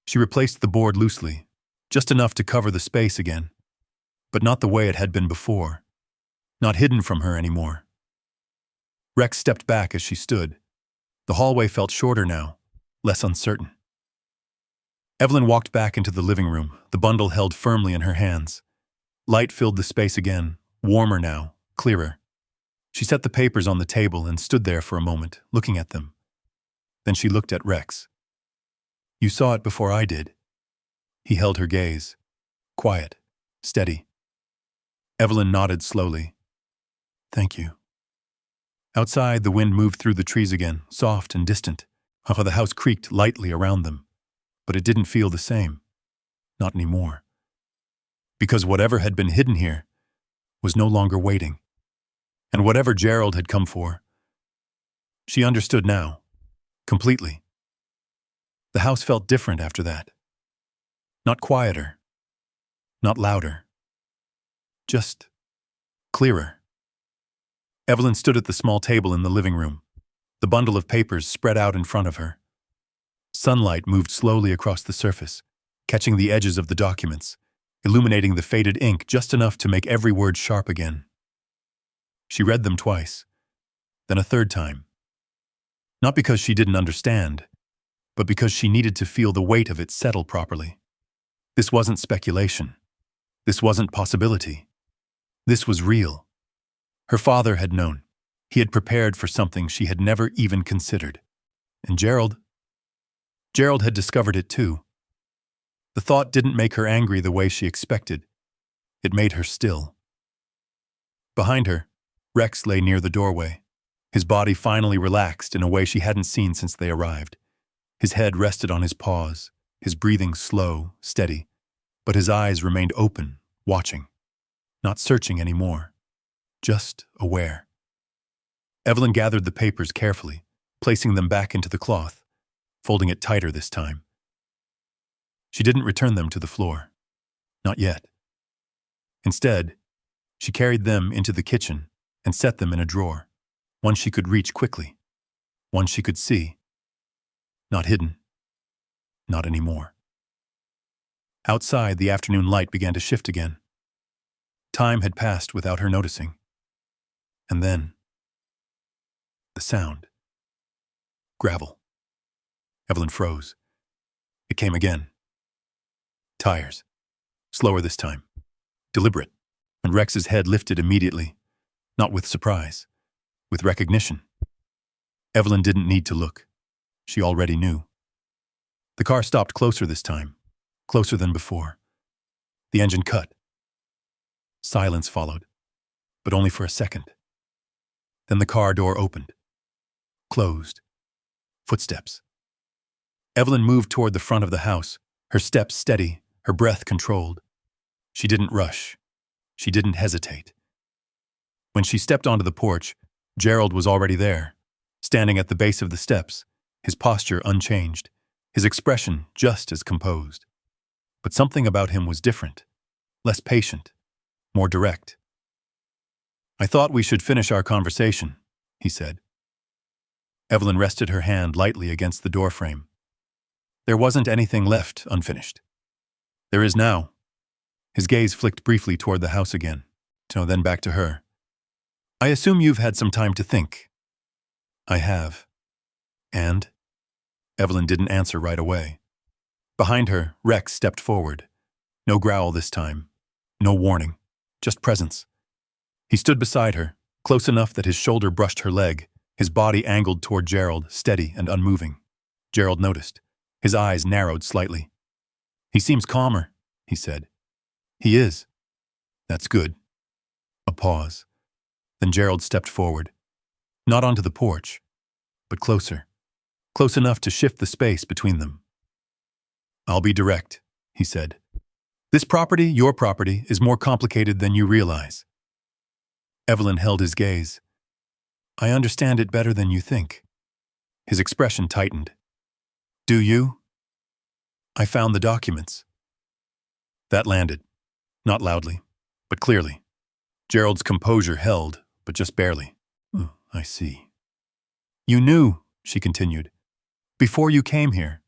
She replaced the board loosely, just enough to cover the space again, but not the way it had been before. Not hidden from her anymore. Rex stepped back as she stood. The hallway felt shorter now, less uncertain. Evelyn walked back into the living room, the bundle held firmly in her hands. Light filled the space again, warmer now, clearer. She set the papers on the table and stood there for a moment, looking at them. Then she looked at Rex. You saw it before I did. He held her gaze. Quiet, steady. Evelyn nodded slowly. Thank you. Outside, the wind moved through the trees again, soft and distant. The house creaked lightly around them. But it didn't feel the same. Not anymore. Because whatever had been hidden here was no longer waiting. And whatever Gerald had come for, she understood now, completely. The house felt different after that. Not quieter, not louder, just clearer. Evelyn stood at the small table in the living room, the bundle of papers spread out in front of her. Sunlight moved slowly across the surface, catching the edges of the documents, illuminating the faded ink just enough to make every word sharp again. She read them twice, then a third time. Not because she didn't understand, but because she needed to feel the weight of it settle properly. This wasn't speculation. This wasn't possibility. This was real. Her father had known. He had prepared for something she had never even considered. And Gerald had discovered it too. The thought didn't make her angry the way she expected. It made her still. Behind her, Rex lay near the doorway. His body finally relaxed in a way she hadn't seen since they arrived. His head rested on his paws, his breathing slow, steady, but his eyes remained open, watching. Not searching anymore, just aware. Evelyn gathered the papers carefully, placing them back into the cloth, folding it tighter this time. She didn't return them to the floor. Not yet. Instead, she carried them into the kitchen and set them in a drawer, one she could reach quickly, one she could see. Not hidden. Not anymore. Outside, the afternoon light began to shift again. Time had passed without her noticing. And then, the sound. Gravel. Evelyn froze. It came again. Tires. Slower this time. Deliberate. And Rex's head lifted immediately. Not with surprise. With recognition. Evelyn didn't need to look. She already knew. The car stopped closer this time. Closer than before. The engine cut. Silence followed. But only for a second. Then the car door opened. Closed. Footsteps. Evelyn moved toward the front of the house, her steps steady, her breath controlled. She didn't rush. She didn't hesitate. When she stepped onto the porch, Gerald was already there, standing at the base of the steps, his posture unchanged, his expression just as composed. But something about him was different, less patient, more direct. I thought we should finish our conversation, he said. Evelyn rested her hand lightly against the doorframe. There wasn't anything left unfinished. There is now. His gaze flicked briefly toward the house again, then back to her. I assume you've had some time to think. I have. And? Evelyn didn't answer right away. Behind her, Rex stepped forward. No growl this time. No warning. Just presence. He stood beside her, close enough that his shoulder brushed her leg, his body angled toward Gerald, steady and unmoving. Gerald noticed. His eyes narrowed slightly. He seems calmer, he said. He is. That's good. A pause. Then Gerald stepped forward. Not onto the porch, but closer. Close enough to shift the space between them. I'll be direct, he said. This property, your property, is more complicated than you realize. Evelyn held his gaze. I understand it better than you think. His expression tightened. Do you? I found the documents. That landed. Not loudly, but clearly. Gerald's composure held, but just barely. I see. You knew, she continued, before you came here.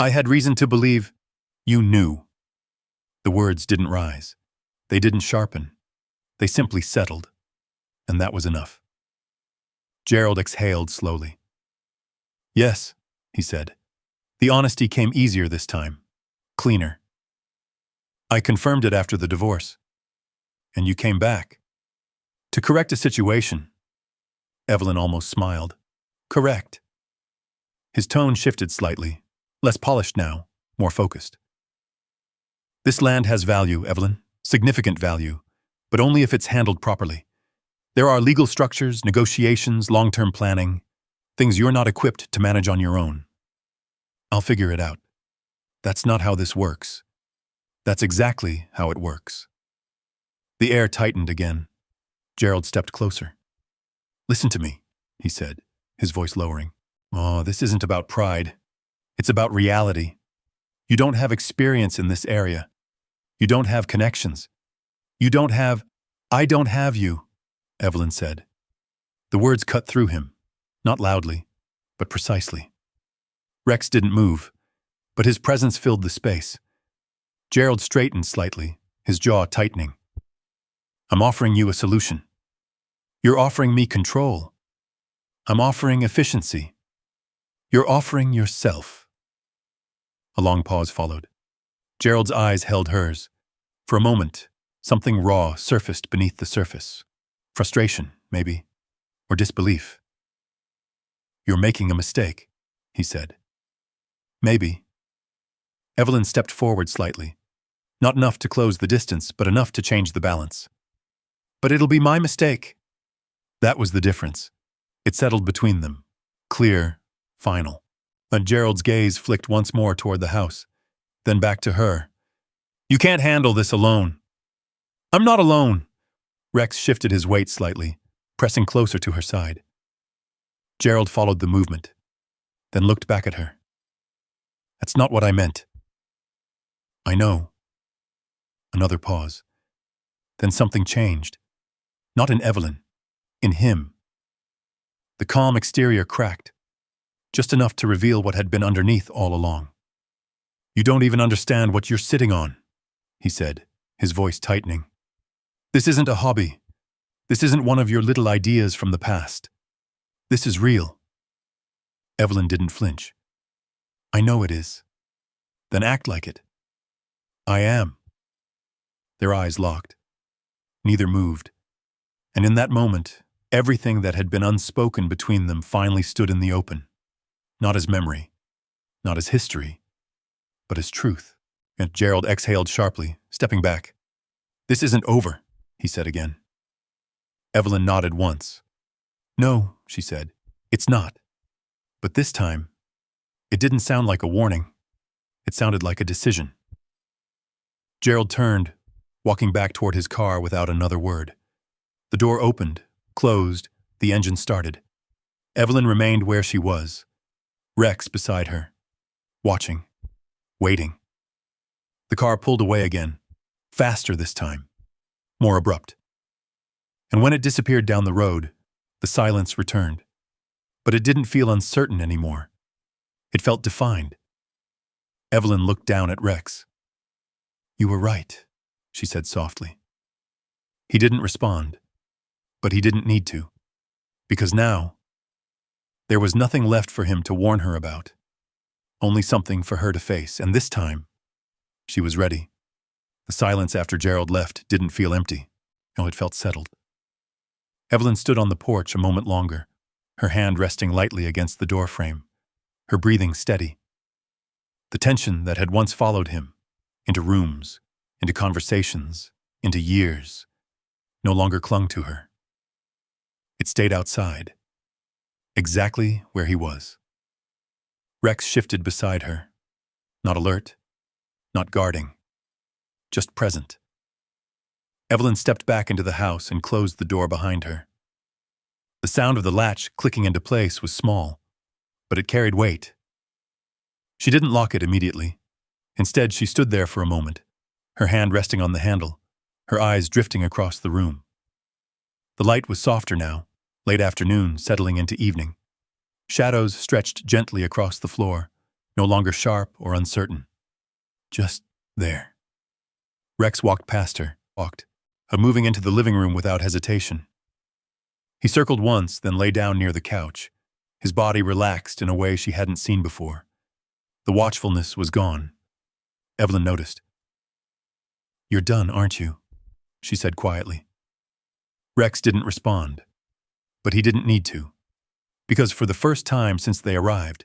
I had reason to believe you knew. The words didn't rise. They didn't sharpen. They simply settled. And that was enough. Gerald exhaled slowly. Yes, he said. The honesty came easier this time. Cleaner. I confirmed it after the divorce. And you came back. To correct a situation. Evelyn almost smiled. Correct. His tone shifted slightly, less polished now, more focused. This land has value, Evelyn, significant value, but only if it's handled properly. There are legal structures, negotiations, long-term planning, things you're not equipped to manage on your own. I'll figure it out. That's not how this works. That's exactly how it works. The air tightened again. Gerald stepped closer. Listen to me, he said, his voice lowering. Oh, this isn't about pride. It's about reality. You don't have experience in this area. You don't have connections. I don't have you, Evelyn said. The words cut through him, not loudly, but precisely. Rex didn't move, but his presence filled the space. Gerald straightened slightly, his jaw tightening. I'm offering you a solution. You're offering me control. I'm offering efficiency. You're offering yourself. A long pause followed. Gerald's eyes held hers. For a moment, something raw surfaced beneath the surface. Frustration, maybe, or disbelief. You're making a mistake, he said. Maybe. Evelyn stepped forward slightly. Not enough to close the distance, but enough to change the balance. But it'll be my mistake. That was the difference. It settled between them. Clear, final. And Gerald's gaze flicked once more toward the house, then back to her. You can't handle this alone. I'm not alone. Rex shifted his weight slightly, pressing closer to her side. Gerald followed the movement, then looked back at her. That's not what I meant. I know. Another pause. Then something changed. Not in Evelyn, in him. The calm exterior cracked, just enough to reveal what had been underneath all along. You don't even understand what you're sitting on, he said, his voice tightening. This isn't a hobby. This isn't one of your little ideas from the past. This is real. Evelyn didn't flinch. I know it is. Then act like it. I am. Their eyes locked. Neither moved. And in that moment, everything that had been unspoken between them finally stood in the open. Not as memory, not as history, but as truth. And Gerald exhaled sharply, stepping back. This isn't over, he said again. Evelyn nodded once. No, she said, it's not. But this time, it didn't sound like a warning. It sounded like a decision. Gerald turned, walking back toward his car without another word. The door opened, closed, the engine started. Evelyn remained where she was, Rex beside her, watching, waiting. The car pulled away again, faster this time, more abrupt. And when it disappeared down the road, the silence returned. But it didn't feel uncertain anymore. It felt defined. Evelyn looked down at Rex. You were right, she said softly. He didn't respond, but he didn't need to, because now, there was nothing left for him to warn her about, only something for her to face, and this time, she was ready. The silence after Gerald left didn't feel empty. No, it felt settled. Evelyn stood on the porch a moment longer, her hand resting lightly against the doorframe, her breathing steady. The tension that had once followed him, into rooms, into conversations, into years, no longer clung to her. It stayed outside, exactly where he was. Rex shifted beside her, not alert, not guarding, just present. Evelyn stepped back into the house and closed the door behind her. The sound of the latch clicking into place was small, but it carried weight. She didn't lock it immediately. Instead, she stood there for a moment, her hand resting on the handle, her eyes drifting across the room. The light was softer now, late afternoon settling into evening. Shadows stretched gently across the floor, no longer sharp or uncertain. Just there. Rex walked past her, moving into the living room without hesitation. He circled once, then lay down near the couch, his body relaxed in a way she hadn't seen before. The watchfulness was gone. Evelyn noticed. You're done, aren't you? She said quietly. Rex didn't respond, but he didn't need to, because for the first time since they arrived,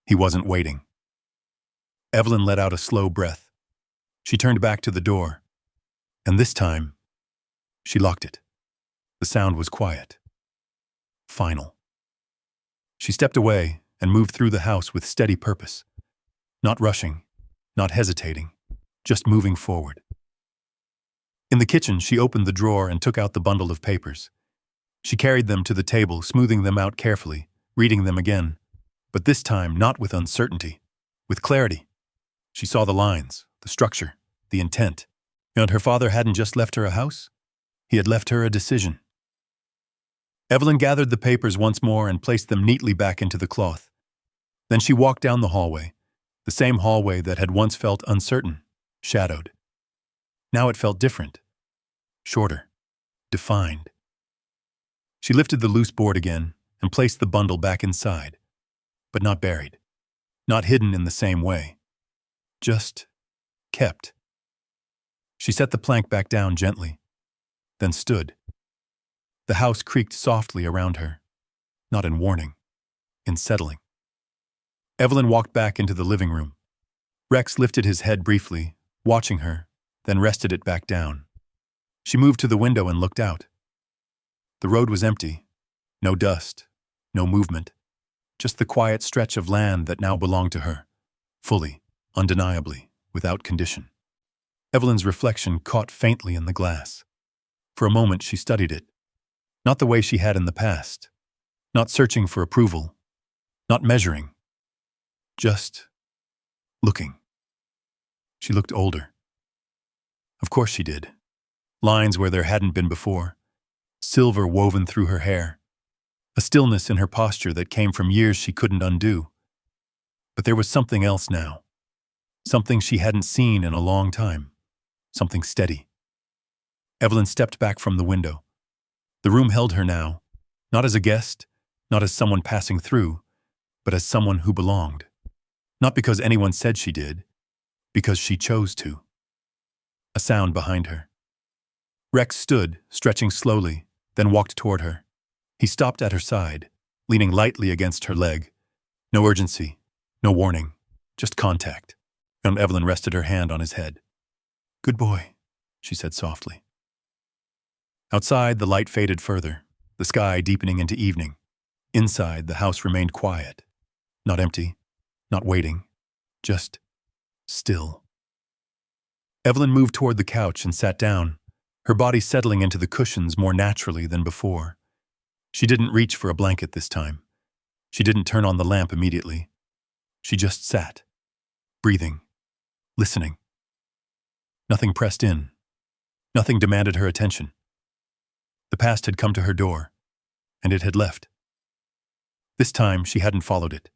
he wasn't waiting. Evelyn let out a slow breath. She turned back to the door, and this time, she locked it. The sound was quiet. Final. She stepped away and moved through the house with steady purpose, not rushing, not hesitating, just moving forward. In the kitchen, she opened the drawer and took out the bundle of papers. She carried them to the table, smoothing them out carefully, reading them again, but this time not with uncertainty, with clarity. She saw the lines, the structure, the intent. And her father hadn't just left her a house, he had left her a decision. Evelyn gathered the papers once more and placed them neatly back into the cloth. Then she walked down the hallway, the same hallway that had once felt uncertain, shadowed. Now it felt different, shorter, defined. She lifted the loose board again and placed the bundle back inside, but not buried, not hidden in the same way, just kept. She set the plank back down gently, then stood. The house creaked softly around her, not in warning, in settling. Evelyn walked back into the living room. Rex lifted his head briefly, watching her, then rested it back down. She moved to the window and looked out. The road was empty, no dust, no movement, just the quiet stretch of land that now belonged to her, fully, undeniably, without condition. Evelyn's reflection caught faintly in the glass. For a moment she studied it, not the way she had in the past, not searching for approval, not measuring, just looking. She looked older. Of course she did. Lines where there hadn't been before, silver woven through her hair, a stillness in her posture that came from years she couldn't undo. But there was something else now, something she hadn't seen in a long time, something steady. Evelyn stepped back from the window. The room held her now, not as a guest, not as someone passing through, but as someone who belonged. Not because anyone said she did, because she chose to. A sound behind her. Rex stood, stretching slowly, then walked toward her. He stopped at her side, leaning lightly against her leg. No urgency, no warning, just contact. And Evelyn rested her hand on his head. "Good boy," she said softly. Outside, the light faded further, the sky deepening into evening. Inside, the house remained quiet. Not empty, not waiting, just still. Evelyn moved toward the couch and sat down, her body settling into the cushions more naturally than before. She didn't reach for a blanket this time. She didn't turn on the lamp immediately. She just sat, breathing, listening. Nothing pressed in. Nothing demanded her attention. The past had come to her door, and it had left. This time she hadn't followed it.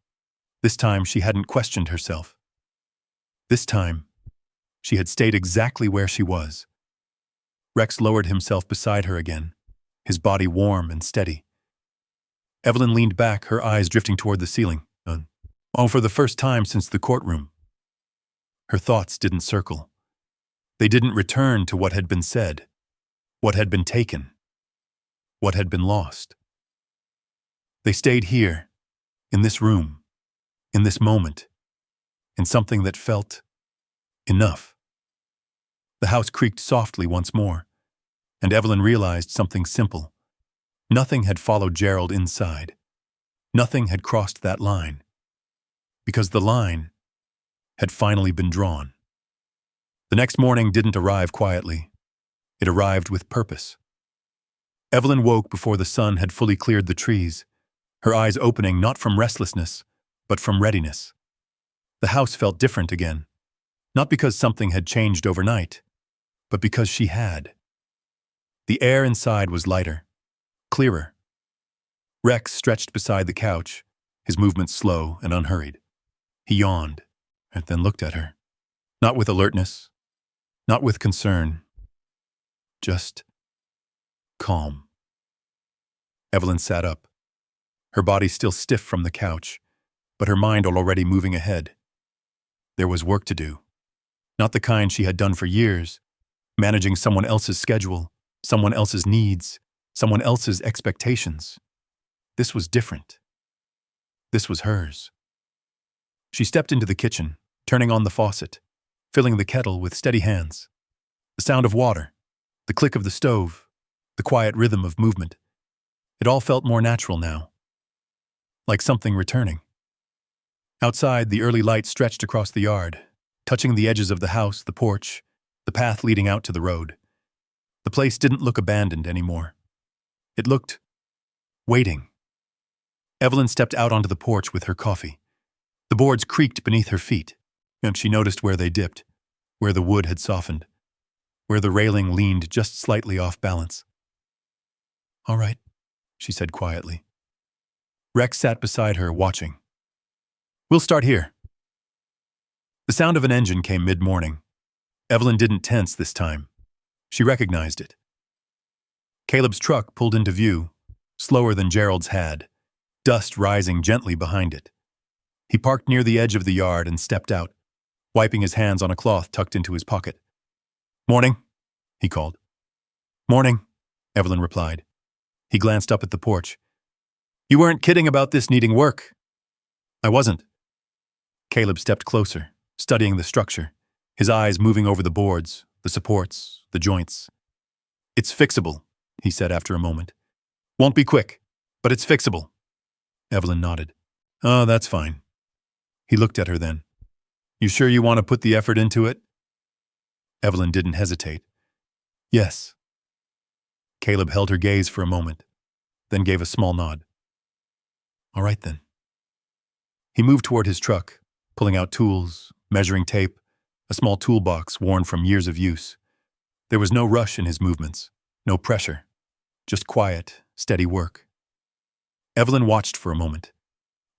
This time she hadn't questioned herself. This time, she had stayed exactly where she was. Rex lowered himself beside her again, his body warm and steady. Evelyn leaned back, her eyes drifting toward the ceiling. For the first time since the courtroom. Her thoughts didn't circle. They didn't return to what had been said, what had been taken, what had been lost. They stayed here, in this room, in this moment, in something that felt enough. The house creaked softly once more, and Evelyn realized something simple. Nothing had followed Gerald inside. Nothing had crossed that line, because the line had finally been drawn. The next morning didn't arrive quietly. It arrived with purpose. Evelyn woke before the sun had fully cleared the trees, her eyes opening not from restlessness, but from readiness. The house felt different again, not because something had changed overnight, but because she had. The air inside was lighter, clearer. Rex stretched beside the couch, his movements slow and unhurried. He yawned, and then looked at her, not with alertness, not with concern, just calm. Evelyn sat up, her body still stiff from the couch, but her mind already moving ahead. There was work to do, not the kind she had done for years, managing someone else's schedule, someone else's needs, someone else's expectations. This was different. This was hers. She stepped into the kitchen, turning on the faucet, filling the kettle with steady hands. The sound of water, the click of the stove, the quiet rhythm of movement. It all felt more natural now, like something returning. Outside, the early light stretched across the yard, touching the edges of the house, the porch, the path leading out to the road. The place didn't look abandoned anymore. It looked waiting. Evelyn stepped out onto the porch with her coffee. The boards creaked beneath her feet, and she noticed where they dipped, where the wood had softened, where the railing leaned just slightly off balance. "All right," she said quietly. Rex sat beside her, watching. "We'll start here." The sound of an engine came mid-morning. Evelyn didn't tense this time. She recognized it. Caleb's truck pulled into view, slower than Gerald's had, dust rising gently behind it. He parked near the edge of the yard and stepped out, wiping his hands on a cloth tucked into his pocket. "Morning," he called. "Morning," Evelyn replied. He glanced up at the porch. "You weren't kidding about this needing work." "I wasn't." Caleb stepped closer, studying the structure, his eyes moving over the boards, the supports, the joints. "It's fixable," he said after a moment. "Won't be quick, but it's fixable." Evelyn nodded. "Oh, that's fine." He looked at her then. "You sure you want to put the effort into it?" Evelyn didn't hesitate. "Yes." Caleb held her gaze for a moment, then gave a small nod. "All right then." He moved toward his truck, pulling out tools, measuring tape, a small toolbox worn from years of use. There was no rush in his movements, no pressure, just quiet, steady work. Evelyn watched for a moment.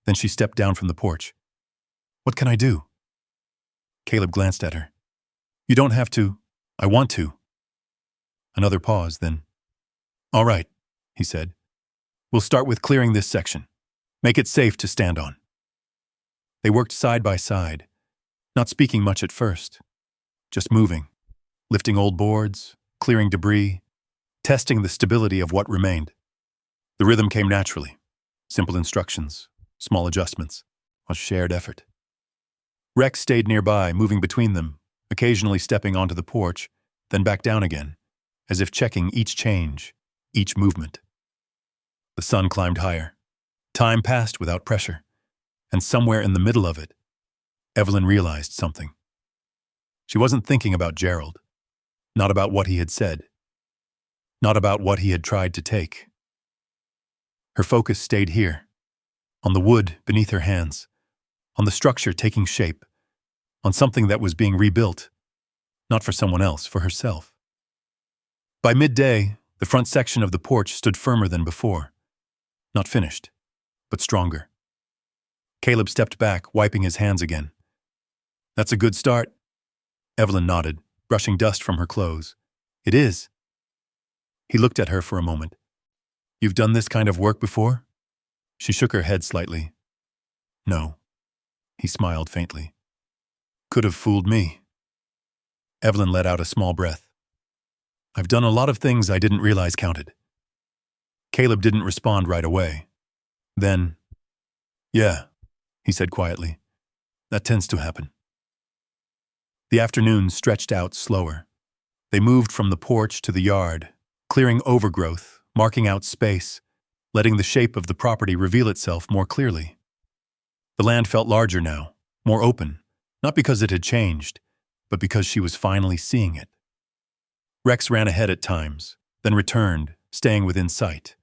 Then she stepped down from the porch. "What can I do?" Caleb glanced at her. "You don't have to. I want to." Another pause, then. "All right," he said. "We'll start with clearing this section. Make it safe to stand on." They worked side by side, not speaking much at first, just moving, lifting old boards, clearing debris, testing the stability of what remained. The rhythm came naturally. Simple instructions, small adjustments, a shared effort. Rex stayed nearby, moving between them, occasionally stepping onto the porch, then back down again, as if checking each change, each movement. The sun climbed higher. Time passed without pressure, and somewhere in the middle of it, Evelyn realized something. She wasn't thinking about Gerald, not about what he had said, not about what he had tried to take. Her focus stayed here, on the wood beneath her hands, on the structure taking shape, on something that was being rebuilt, not for someone else, for herself. By midday, the front section of the porch stood firmer than before, not finished, but stronger. Caleb stepped back, wiping his hands again. "That's a good start." Evelyn nodded, brushing dust from her clothes. "It is." He looked at her for a moment. "You've done this kind of work before?" She shook her head slightly. "No." He smiled faintly. "Could have fooled me." Evelyn let out a small breath. "I've done a lot of things I didn't realize counted." Caleb didn't respond right away. Then, "Yeah," he said quietly. "That tends to happen." The afternoon stretched out slower. They moved from the porch to the yard, clearing overgrowth, marking out space, letting the shape of the property reveal itself more clearly. The land felt larger now, more open, not because it had changed, but because she was finally seeing it. Rex ran ahead at times, then returned, staying within sight,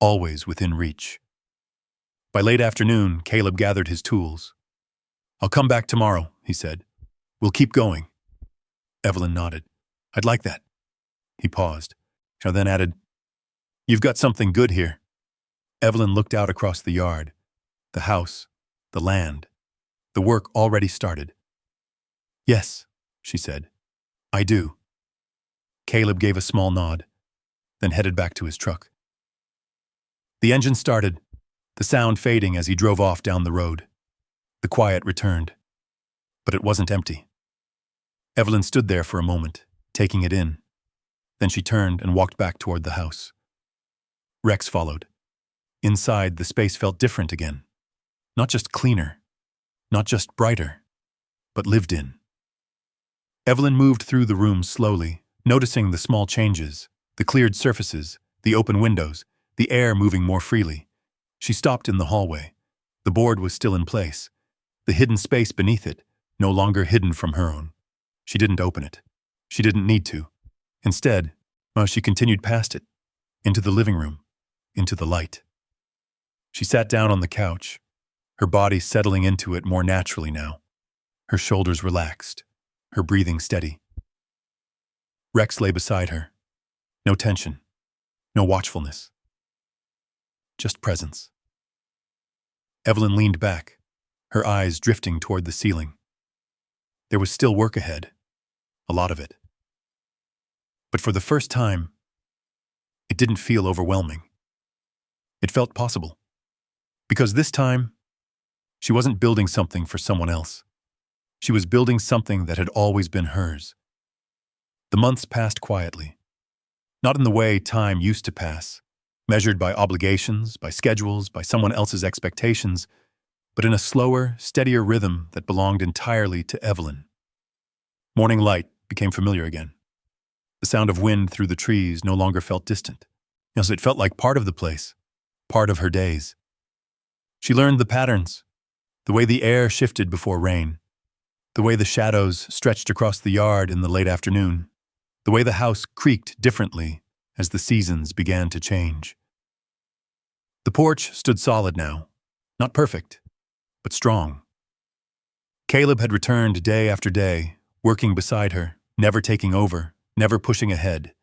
always within reach. By late afternoon, Caleb gathered his tools. "I'll come back tomorrow," he said. "We'll keep going." Evelyn nodded. "I'd like that." He paused, and then added, "You've got something good here." Evelyn looked out across the yard, the house, the land, the work already started. "Yes," she said, "I do." Caleb gave a small nod, then headed back to his truck. The engine started, the sound fading as he drove off down the road. The quiet returned, but it wasn't empty. Evelyn stood there for a moment, taking it in. Then she turned and walked back toward the house. Rex followed. Inside, the space felt different again. Not just cleaner, not just brighter, but lived in. Evelyn moved through the room slowly, noticing the small changes, the cleared surfaces, the open windows, the air moving more freely. She stopped in the hallway. The board was still in place. The hidden space beneath it, no longer hidden from her own. She didn't open it. She didn't need to. Instead, she continued past it, into the living room, into the light. She sat down on the couch, her body settling into it more naturally now. Her shoulders relaxed, her breathing steady. Rex lay beside her. No tension, no watchfulness. Just presence. Evelyn leaned back, her eyes drifting toward the ceiling. There was still work ahead, a lot of it. But for the first time, it didn't feel overwhelming. It felt possible. Because this time, she wasn't building something for someone else. She was building something that had always been hers. The months passed quietly. Not in the way time used to pass, measured by obligations, by schedules, by someone else's expectations, but in a slower, steadier rhythm that belonged entirely to Evelyn. Morning light became familiar again. The sound of wind through the trees no longer felt distant. It felt like part of the place, part of her days. She learned the patterns, the way the air shifted before rain, the way the shadows stretched across the yard in the late afternoon, the way the house creaked differently as the seasons began to change. The porch stood solid now, not perfect, but strong. Caleb had returned day after day, working beside her, never taking over, never pushing ahead,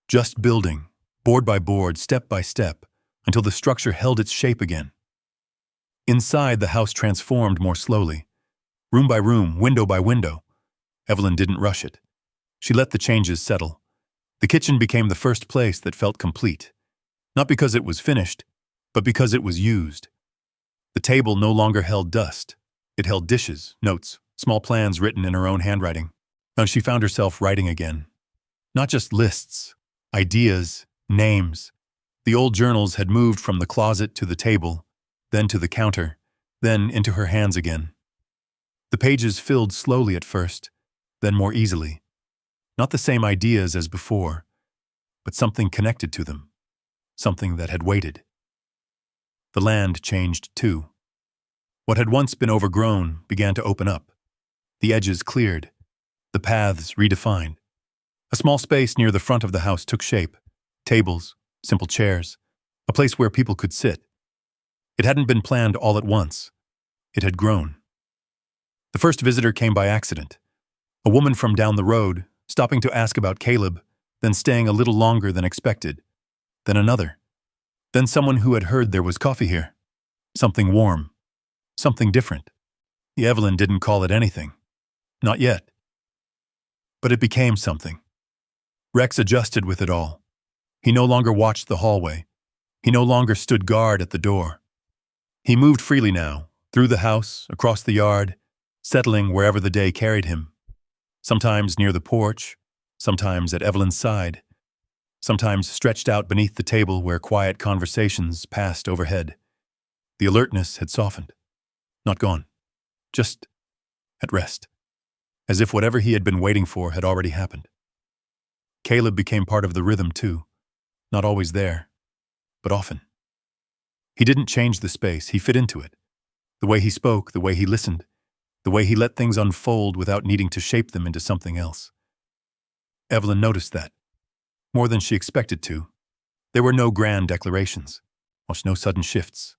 just building, board by board, step by step, until the structure held its shape again. Inside, the house transformed more slowly. Room by room, window by window. Evelyn didn't rush it. She let the changes settle. The kitchen became the first place that felt complete. Not because it was finished, but because it was used. The table no longer held dust. It held dishes, notes, small plans written in her own handwriting. Now she found herself writing again. Not just lists, ideas, names. The old journals had moved from the closet to the table, then to the counter, then into her hands again. The pages filled slowly at first, then more easily. Not the same ideas as before, but something connected to them, something that had waited. The land changed too. What had once been overgrown began to open up. The edges cleared, the paths redefined. A small space near the front of the house took shape. Tables, simple chairs, a place where people could sit. It hadn't been planned all at once. It had grown. The first visitor came by accident. A woman from down the road, stopping to ask about Caleb, then staying a little longer than expected. Then another. Then someone who had heard there was coffee here. Something warm. Something different. Evelyn didn't call it anything. Not yet. But it became something. Rex adjusted with it all. He no longer watched the hallway. He no longer stood guard at the door. He moved freely now, through the house, across the yard, settling wherever the day carried him. Sometimes near the porch, sometimes at Evelyn's side, sometimes stretched out beneath the table where quiet conversations passed overhead. The alertness had softened. Not gone. Just at rest. As if whatever he had been waiting for had already happened. Caleb became part of the rhythm too. Not always there, but often. He didn't change the space, he fit into it. The way he spoke, the way he listened, the way he let things unfold without needing to shape them into something else. Evelyn noticed that. More than she expected to. There were no grand declarations, no sudden shifts.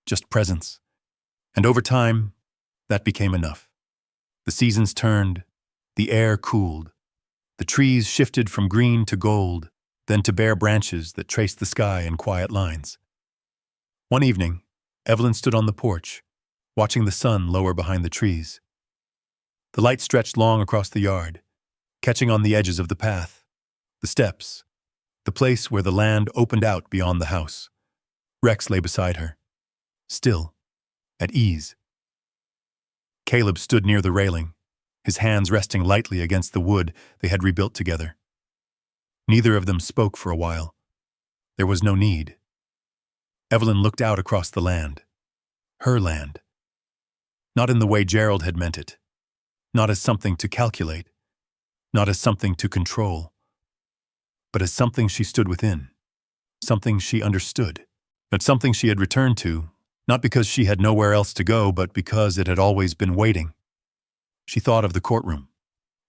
Just presence. And over time, that became enough. The seasons turned, the air cooled, the trees shifted from green to gold, then to bare branches that traced the sky in quiet lines. One evening, Evelyn stood on the porch, watching the sun lower behind the trees. The light stretched long across the yard, catching on the edges of the path, the steps, the place where the land opened out beyond the house. Rex lay beside her, still, at ease. Caleb stood near the railing, his hands resting lightly against the wood they had rebuilt together. Neither of them spoke for a while. There was no need. Evelyn looked out across the land. Her land. Not in the way Gerald had meant it. Not as something to calculate. Not as something to control. But as something she stood within. Something she understood. But something she had returned to, not because she had nowhere else to go, but because it had always been waiting. She thought of the courtroom,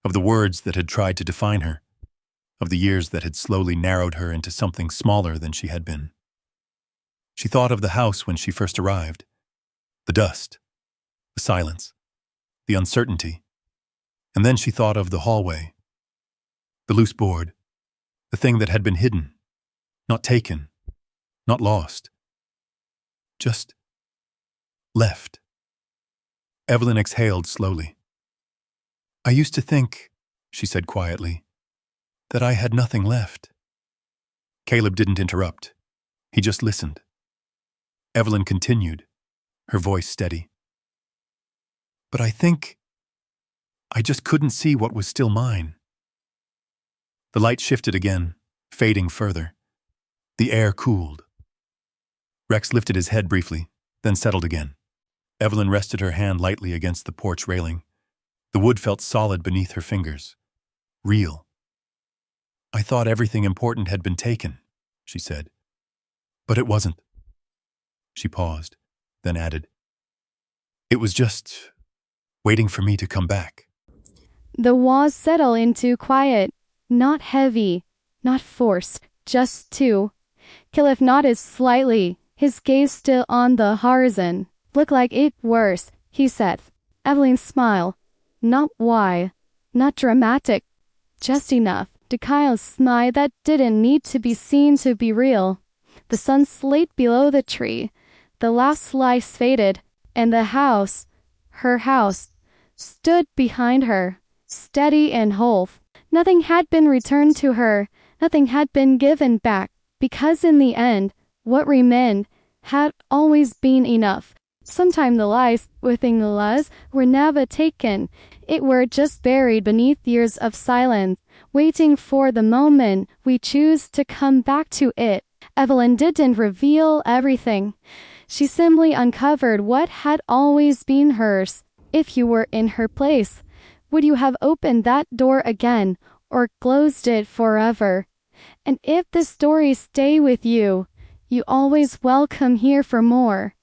of the words that had tried to define her, of the years that had slowly narrowed her into something smaller than she had been. She thought of the house when she first arrived, the dust, the silence, the uncertainty, and then she thought of the hallway, the loose board, the thing that had been hidden, not taken, not lost, just left. Evelyn exhaled slowly. "I used to think," she said quietly, "that I had nothing left." Caleb didn't interrupt. He just listened. Evelyn continued, her voice steady. "But I think I just couldn't see what was still mine." The light shifted again, fading further. The air cooled. Rex lifted his head briefly, then settled again. Evelyn rested her hand lightly against the porch railing. The wood felt solid beneath her fingers. Real. "I thought everything important had been taken," she said. "But it wasn't." She paused, then added, "It was just waiting for me to come back." The walls settle into quiet, not heavy, not forced, just two. Caleb nodded slightly, his gaze still on the horizon. "Look like it worse," he said. Evelyn smiled. Not why, not dramatic, just enough. The kind of smile that didn't need to be seen to be real. The sun slid below the tree. The last lights faded, and the house, her house, stood behind her, steady and whole. Nothing had been returned to her, nothing had been given back, because in the end, what remained had always been enough. Sometimes the lives within the lives were never taken. It were just buried beneath years of silence, waiting for the moment we choose to come back to it. Evelyn didn't reveal everything. She simply uncovered what had always been hers. If you were in her place, would you have opened that door again or closed it forever? And if the stories stay with you, you always welcome here for more.